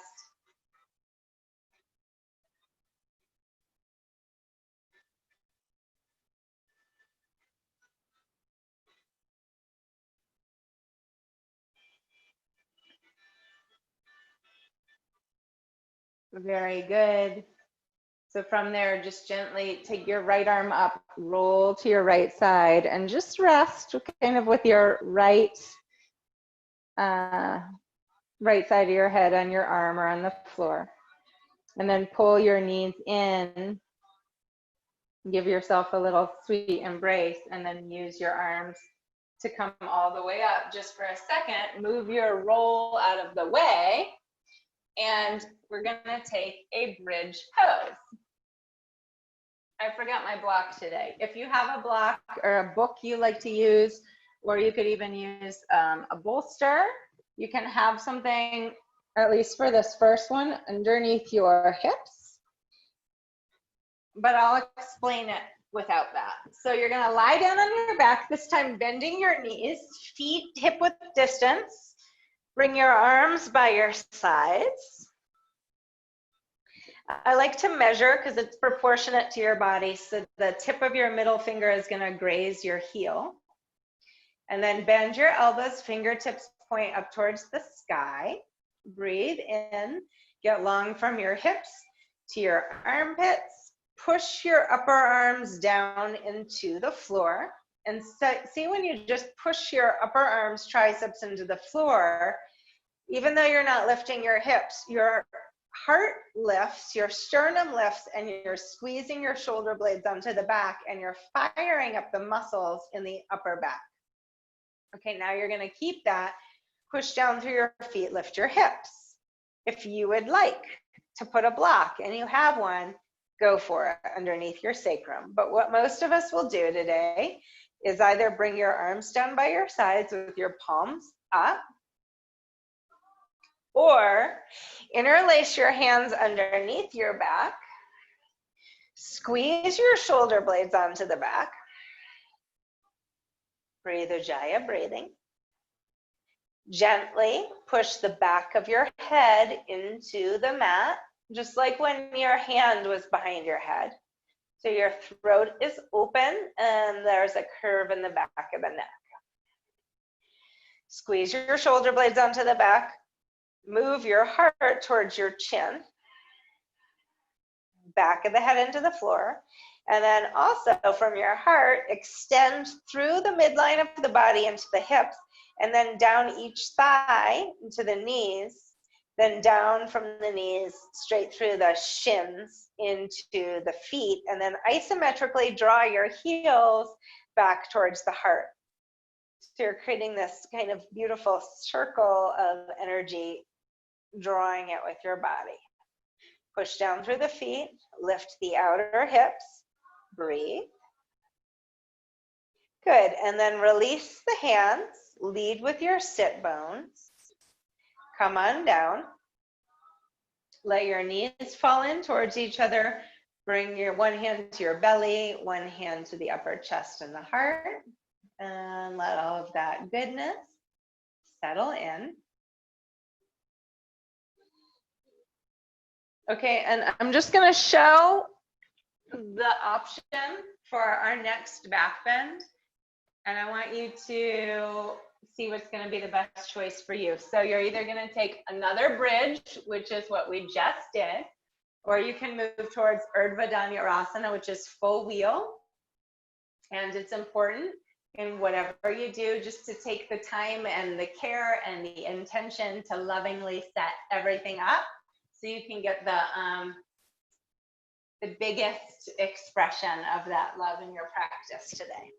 Very good. So from there, just gently take your right arm up, roll to your right side, and just rest kind of with your right side of your head on your arm or on the floor. And then pull your knees in. Give yourself a little sweet embrace, and then use your arms to come all the way up. Just for a second, move your roll out of the way. And we're gonna take a bridge pose. I forgot my block today. If you have a block or a book you like to use, or you could even use a bolster, you can have something, at least for this first one, underneath your hips. But I'll explain it without that. So you're gonna lie down on your back, this time bending your knees, feet hip-width distance. Bring your arms by your sides. I like to measure because it's proportionate to your body. So the tip of your middle finger is going to graze your heel. And then bend your elbows, fingertips point up towards the sky. Breathe in, get long from your hips to your armpits. Push your upper arms down into the floor. And see when you just push your upper arms, triceps into the floor, even though you're not lifting your hips, your heart lifts, your sternum lifts, and you're squeezing your shoulder blades onto the back, and you're firing up the muscles in the upper back. Okay, now you're gonna keep that. Push down through your feet, lift your hips. If you would like to put a block, and you have one, go for it underneath your sacrum. But what most of us will do today is either bring your arms down by your sides with your palms up, or interlace your hands underneath your back, squeeze your shoulder blades onto the back, Breathe Ujjayi breathing. Gently push the back of your head into the mat, just like when your hand was behind your head. So your throat is open and there's a curve in the back of the neck. Squeeze your shoulder blades onto the back. Move your heart towards your chin. Back of the head into the floor. And then also from your heart, extend through the midline of the body into the hips, and then down each thigh into the knees, then down from the knees straight through the shins into the feet, and then isometrically draw your heels back towards the heart. So you're creating this kind of beautiful circle of energy, drawing it with your body. Push down through the feet, lift the outer hips, breathe. Good, and then release the hands, lead with your sit bones. Come on down. Let your knees fall in towards each other. Bring your one hand to your belly, one hand to the upper chest and the heart. And let all of that goodness settle in. Okay, and I'm just going to show the option for our next back bend. And I want you to see what's going to be the best choice for you. So you're either going to take another bridge, which is what we just did, or you can move towards Urdhva Dhanurasana, which is full wheel. And it's important in whatever you do just to take the time and the care and the intention to lovingly set everything up so you can get the biggest expression of that love in your practice today.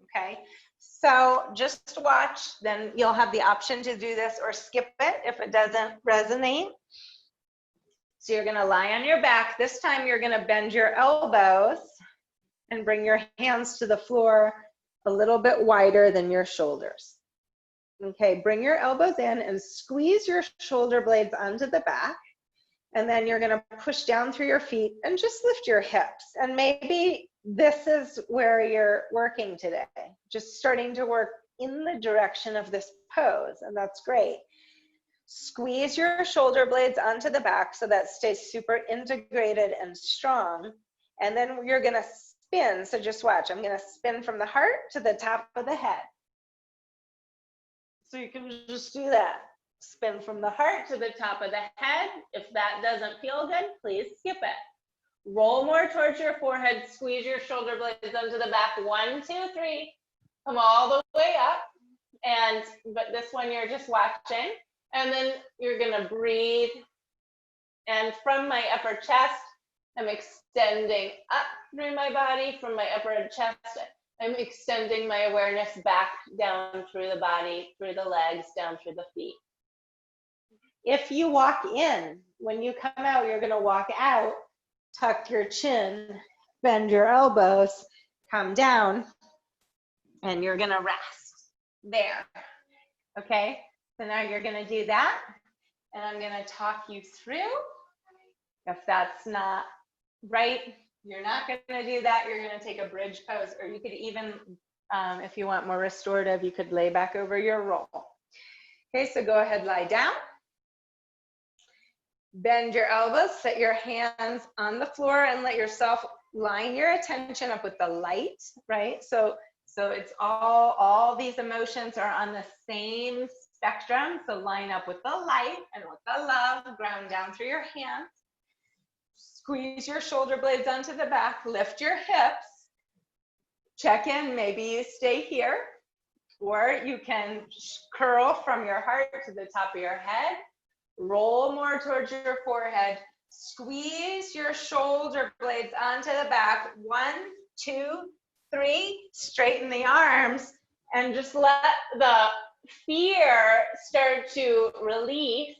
Okay, so just watch, then you'll have the option to do this or skip it if it doesn't resonate. So you're going to lie on your back. This time you're going to bend your elbows and bring your hands to the floor a little bit wider than your shoulders. Okay, bring your elbows in and squeeze your shoulder blades onto the back. And then you're going to push down through your feet and just lift your hips. And maybe this is where you're working today, just starting to work in the direction of this pose. And that's great. Squeeze your shoulder blades onto the back so that stays super integrated and strong. And then you're going to spin. So just watch. I'm going to spin from the heart to the top of the head. So you can just do that. Spin from the heart to the top of the head. If that doesn't feel good, please skip it. Roll more towards your forehead. Squeeze your shoulder blades onto the back. 1, 2, 3. Come all the way up. But this one you're just watching. And then you're gonna breathe. And from my upper chest, I'm extending up through my body. From my upper chest, I'm extending my awareness back down through the body, through the legs, down through the feet. If you walk in, when you come out, you're gonna walk out, tuck your chin, bend your elbows, come down, and you're gonna rest there, okay? So now you're gonna do that, and I'm gonna talk you through. If that's not right, you're not gonna do that, you're gonna take a bridge pose, or you could even, if you want more restorative, you could lay back over your roll. Okay, so go ahead, lie down. Bend your elbows, set your hands on the floor, and let yourself line your attention up with the light, right? So it's all these emotions are on the same spectrum. So line up with the light and with the love, ground down through your hands. Squeeze your shoulder blades onto the back, lift your hips. Check in, maybe you stay here, or you can curl from your heart to the top of your head. Roll more towards your forehead. Squeeze your shoulder blades onto the back. 1, 2, 3. Straighten the arms and just let the fear start to release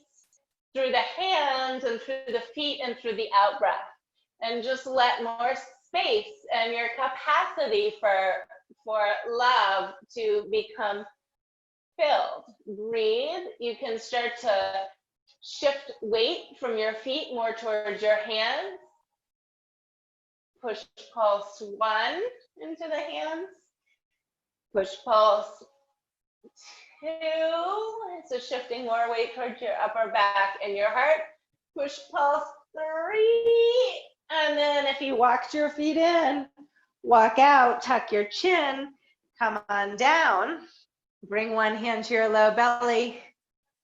through the hands and through the feet and through the out breath. And just let more space and your capacity for love to become filled. Breathe. You can start to shift weight from your feet more towards your hands. Push pulse 1 into the hands. Push pulse 2. So shifting more weight towards your upper back and your heart. Push pulse 3. And then if you walked your feet in, walk out, tuck your chin, come on down. Bring one hand to your low belly,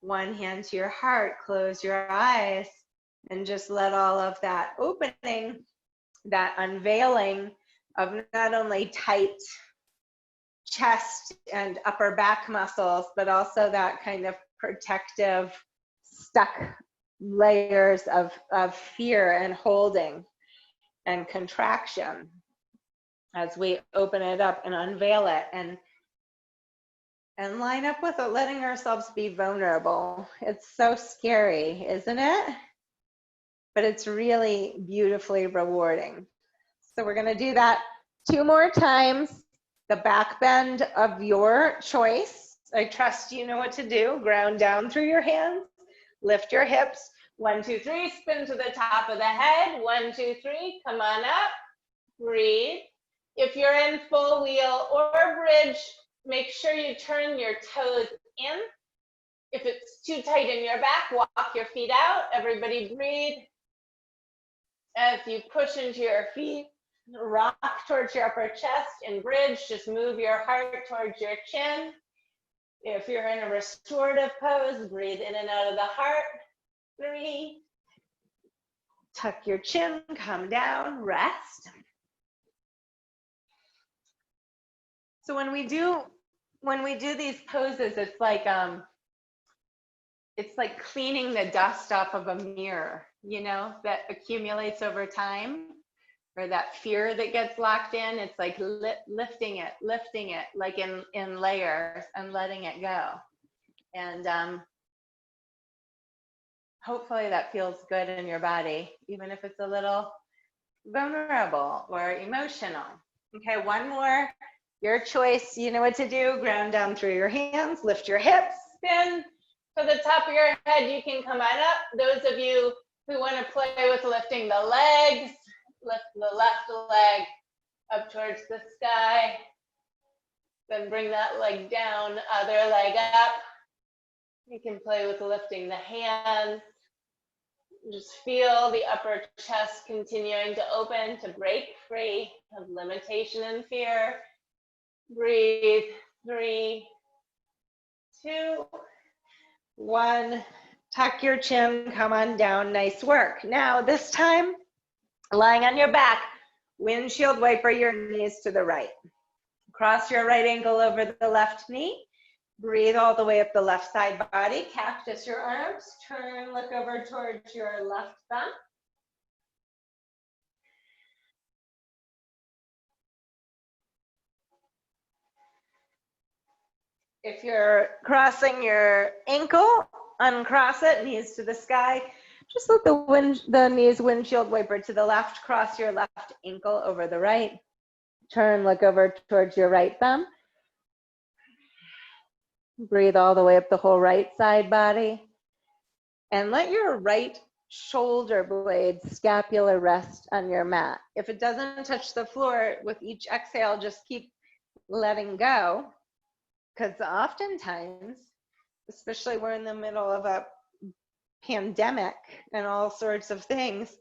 one hand to your heart, close your eyes, and just let all of that opening, that unveiling of not only tight chest and upper back muscles, but also that kind of protective, stuck layers of fear and holding and contraction as we open it up and unveil it and line up with it, letting ourselves be vulnerable. It's so scary, isn't it? But it's really beautifully rewarding. So we're gonna do that 2 more times. The back bend of your choice. I trust you know what to do. Ground down through your hands. Lift your hips. 1, 2, 3, spin to the top of the head. 1, 2, 3, come on up. Breathe. If you're in full wheel or bridge, make sure you turn your toes in. If it's too tight in your back, walk your feet out. Everybody breathe. As you push into your feet, rock towards your upper chest. In bridge, just move your heart towards your chin. If you're in a restorative pose, breathe in and out of the heart. 3. Tuck your chin, come down, rest. So when we do these poses, it's like cleaning the dust off of a mirror, you know, that accumulates over time, or that fear that gets locked in. It's like lifting it like in layers and letting it go. And hopefully that feels good in your body, even if it's a little vulnerable or emotional. Okay, one more. Your choice, you know what to do. Ground down through your hands, lift your hips, spin to the top of your head. You can come on up. Those of you who want to play with lifting the legs, lift the left leg up towards the sky. Then bring that leg down, other leg up. You can play with lifting the hands. Just feel the upper chest continuing to open, to break free of limitation and fear. Breathe. 3, 2, 1. Tuck your chin, come on down. Nice work. Now this time, lying on your back, windshield wiper your knees to the right. Cross your right ankle over the left knee. Breathe all the way up the left side body. Cactus your arms. Turn, look over towards your left thumb. If you're crossing your ankle, uncross it, knees to the sky. Just let the knees windshield wiper to the left. Cross your left ankle over the right. Turn, look over towards your right thumb. Breathe all the way up the whole right side body. And let your right shoulder blade scapula rest on your mat. If it doesn't touch the floor, with each exhale, just keep letting go. Because oftentimes, especially we're in the middle of a pandemic and all sorts of things,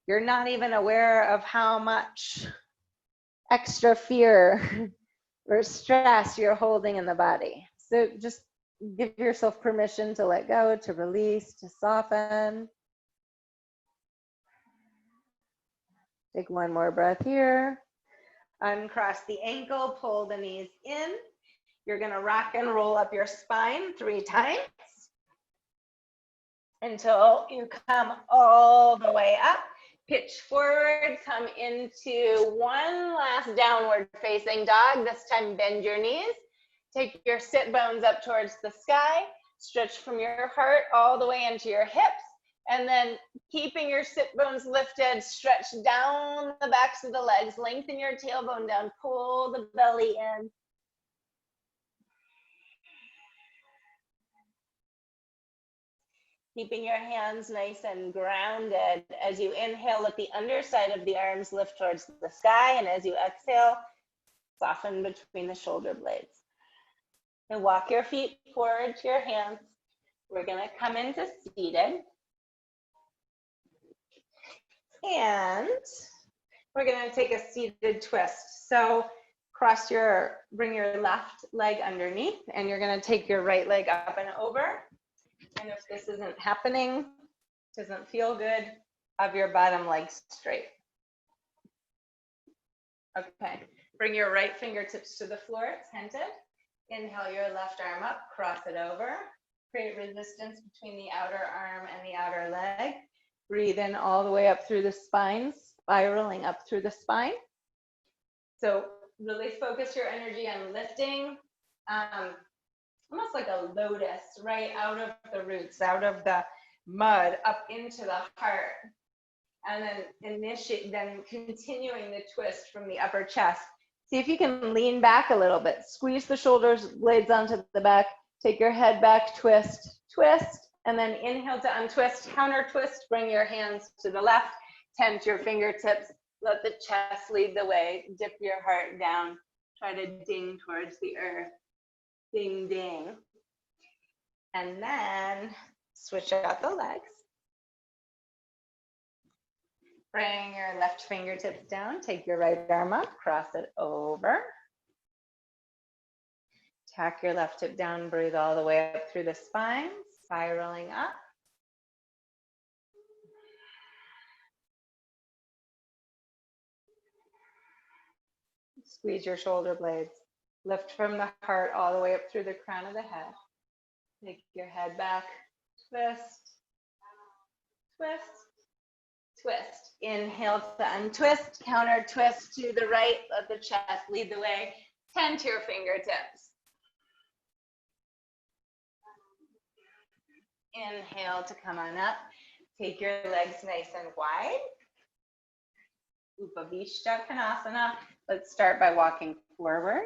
you're not even aware of how much extra fear or stress you're holding in the body. So just give yourself permission to let go, to release, to soften. Take one more breath here. Uncross the ankle, pull the knees in. You're gonna rock and roll up your spine 3 times until you come all the way up. Pitch forward, come into one last downward facing dog. This time bend your knees. Take your sit bones up towards the sky. Stretch from your heart all the way into your hips. And then keeping your sit bones lifted, stretch down the backs of the legs. Lengthen your tailbone down. Pull the belly in. Keeping your hands nice and grounded. As you inhale, let the underside of the arms lift towards the sky. And as you exhale, Soften between the shoulder blades. And walk your feet forward to your hands. We're gonna come into seated. And we're gonna take a seated twist. So bring your left leg underneath, and you're gonna take your right leg up and over. And if this isn't happening, doesn't feel good, have your bottom leg straight. Okay, bring your right fingertips to the floor, tented. Inhale your left arm up, cross it over. Create resistance between the outer arm and the outer leg. Breathe in all the way up through the spine, spiraling up through the spine. So really focus your energy on lifting, almost like a lotus, right out of the roots, out of the mud, up into the heart. And then continuing the twist from the upper chest. See if you can lean back a little bit. Squeeze the shoulders blades onto the back. Take your head back, twist, twist, and then inhale to untwist, counter twist. Bring your hands to the left, tent your fingertips. Let the chest lead the way. Dip your heart down. Try to ding towards the earth. Ding, ding. And then switch out the legs. Bring your left fingertips down. Take your right arm up, cross it over. Tack your left hip down, breathe all the way up through the spine, spiraling up. Squeeze your shoulder blades. Lift from the heart all the way up through the crown of the head. Take your head back, twist, twist, twist. Inhale to untwist, counter twist to the right, let the chest lead the way. Tend to your fingertips. Inhale to come on up. Take your legs nice and wide. Upavishta Konasana. Let's start by walking forward.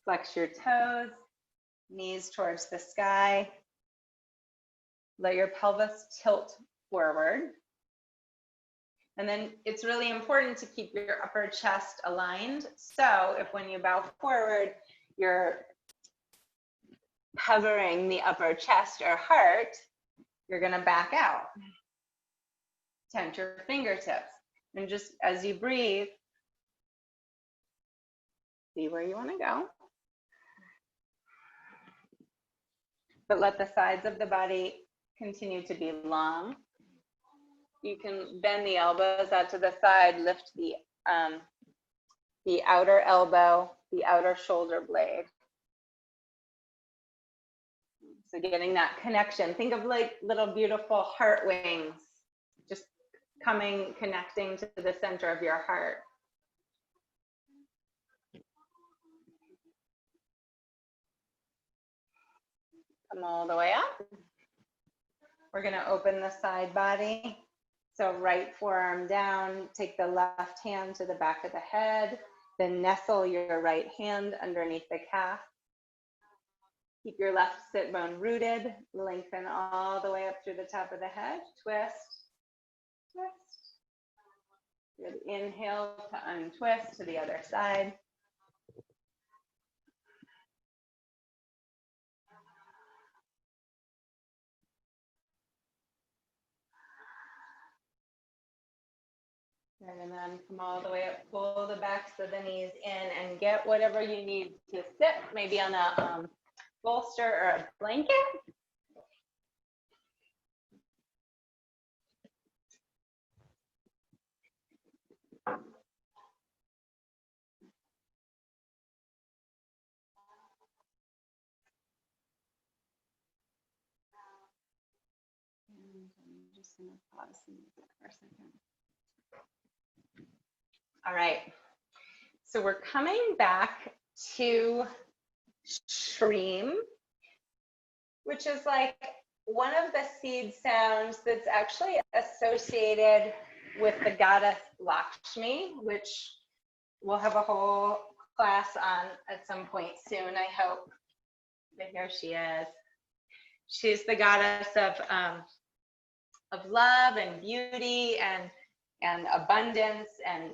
Flex your toes, knees towards the sky. Let your pelvis tilt forward. And then it's really important to keep your upper chest aligned. So if when you bow forward, you're hovering the upper chest or heart, you're gonna back out. Tent your fingertips. And just as you breathe, see where you wanna go. But let the sides of the body continue to be long. You can bend the elbows out to the side, lift the outer elbow, the outer shoulder blade. So getting that connection. Think of like little beautiful heart wings, just connecting to the center of your heart. Come all the way up. We're gonna open the side body. So right forearm down, take the left hand to the back of the head, then nestle your right hand underneath the calf. Keep your left sit bone rooted, lengthen all the way up through the top of the head, twist, twist. Good, inhale to untwist to the other side. And then come all the way up, pull the backs of the knees in and get whatever you need to sit, maybe on a bolster or a blanket. And I'm just gonna pause and do that for a second. All right, so we're coming back to Shreem, which is like one of the seed sounds that's actually associated with the goddess Lakshmi, which we'll have a whole class on at some point soon, I hope. But here she is. She's the goddess of love and beauty and abundance and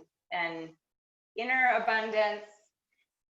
inner abundance.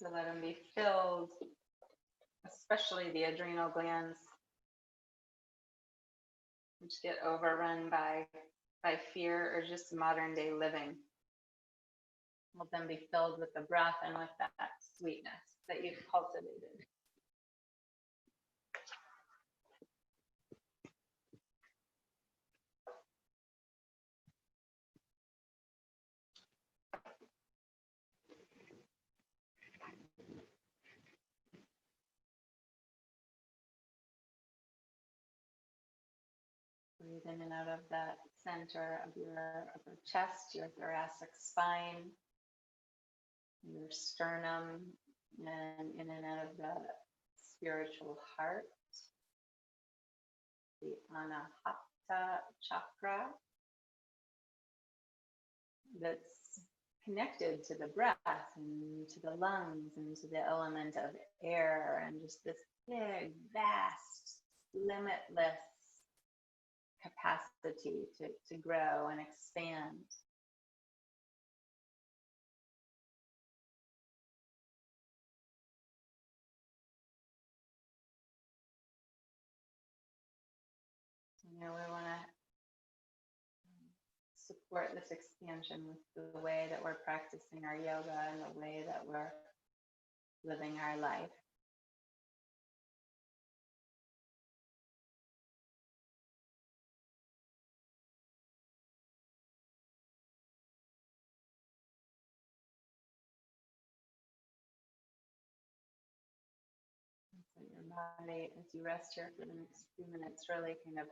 So let them be filled, especially the adrenal glands, which get overrun by fear or just modern day living. Let them be filled with the breath and with that sweetness that you've cultivated. Breathe in and out of that center of your upper chest, your thoracic spine, your sternum, and in and out of the spiritual heart, the Anahata chakra that's connected to the breath and to the lungs and to the element of air, and just this big, vast, limitless capacity to grow and expand. You know, we want to support this expansion with the way that we're practicing our yoga and the way that we're living our life. So your body, as you rest here for the next few minutes, really kind of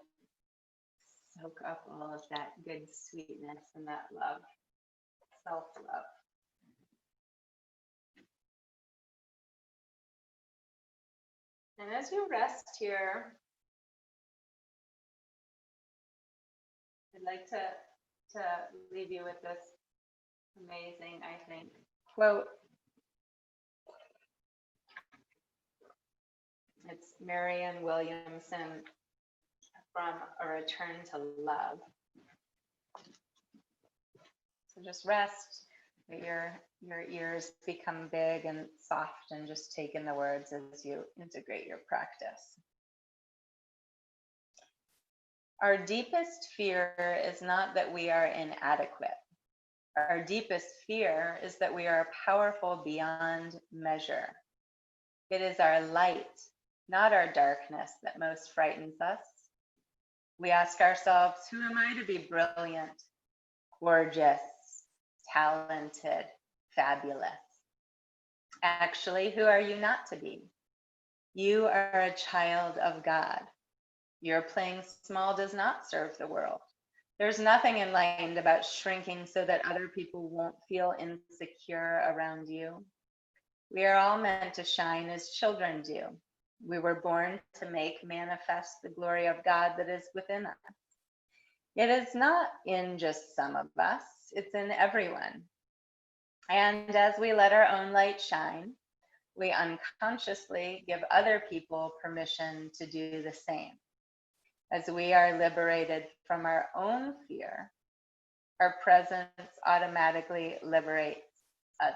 soak up all of that good sweetness and that love, self-love. And as you rest here, I'd like to leave you with this amazing, I think, quote. It's Marianne Williamson from A Return to Love. So just rest, let your ears become big and soft, and just take in the words as you integrate your practice. Our deepest fear is not that we are inadequate. Our deepest fear is that we are powerful beyond measure. It is our light, not our darkness, that most frightens us. We ask ourselves, who am I to be brilliant, gorgeous, talented, fabulous? Actually, who are you not to be? You are a child of God. Your playing small does not serve the world. There's nothing enlightened about shrinking so that other people won't feel insecure around you. We are all meant to shine as children do. We were born to make manifest the glory of God that is within us. It is not in just some of us, it's in everyone. And as we let our own light shine, we unconsciously give other people permission to do the same. As we are liberated from our own fear, our presence automatically liberates others.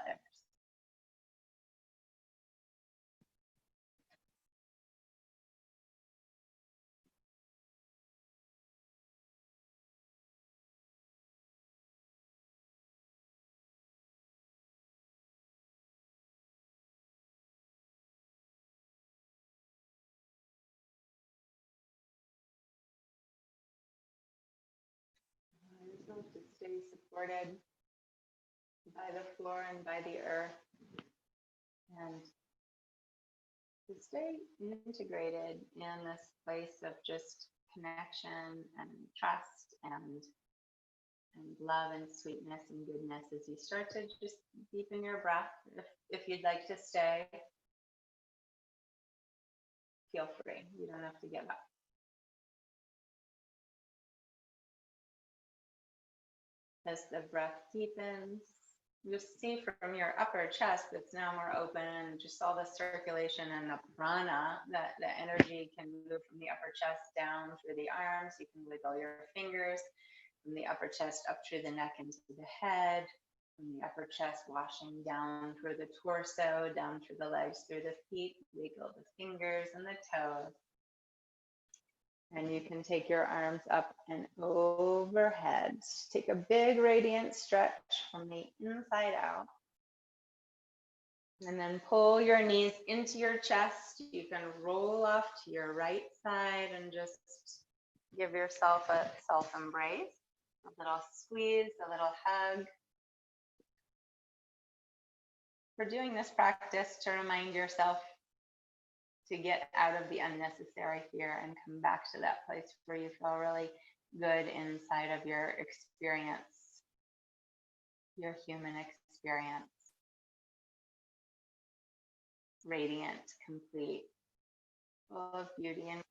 To stay supported by the floor and by the earth, and to stay integrated in this place of just connection and trust and love and sweetness and goodness as you start to just deepen your breath. If you'd like to stay, feel free. You don't have to give up. As the breath deepens, just see from your upper chest that's now more open, just all the circulation and the prana, that the energy can move from the upper chest down through the arms. You can wiggle your fingers from the upper chest up through the neck into the head. From the upper chest, washing down through the torso, down through the legs, through the feet. Wiggle the fingers and the toes. And you can take your arms up and overhead. Take a big radiant stretch from the inside out. And then pull your knees into your chest. You can roll off to your right side and just give yourself a self-embrace, a little squeeze, a little hug. We're doing this practice to remind yourself to get out of the unnecessary fear and come back to that place where you feel really good inside of your experience, your human experience. Radiant, complete, full of beauty and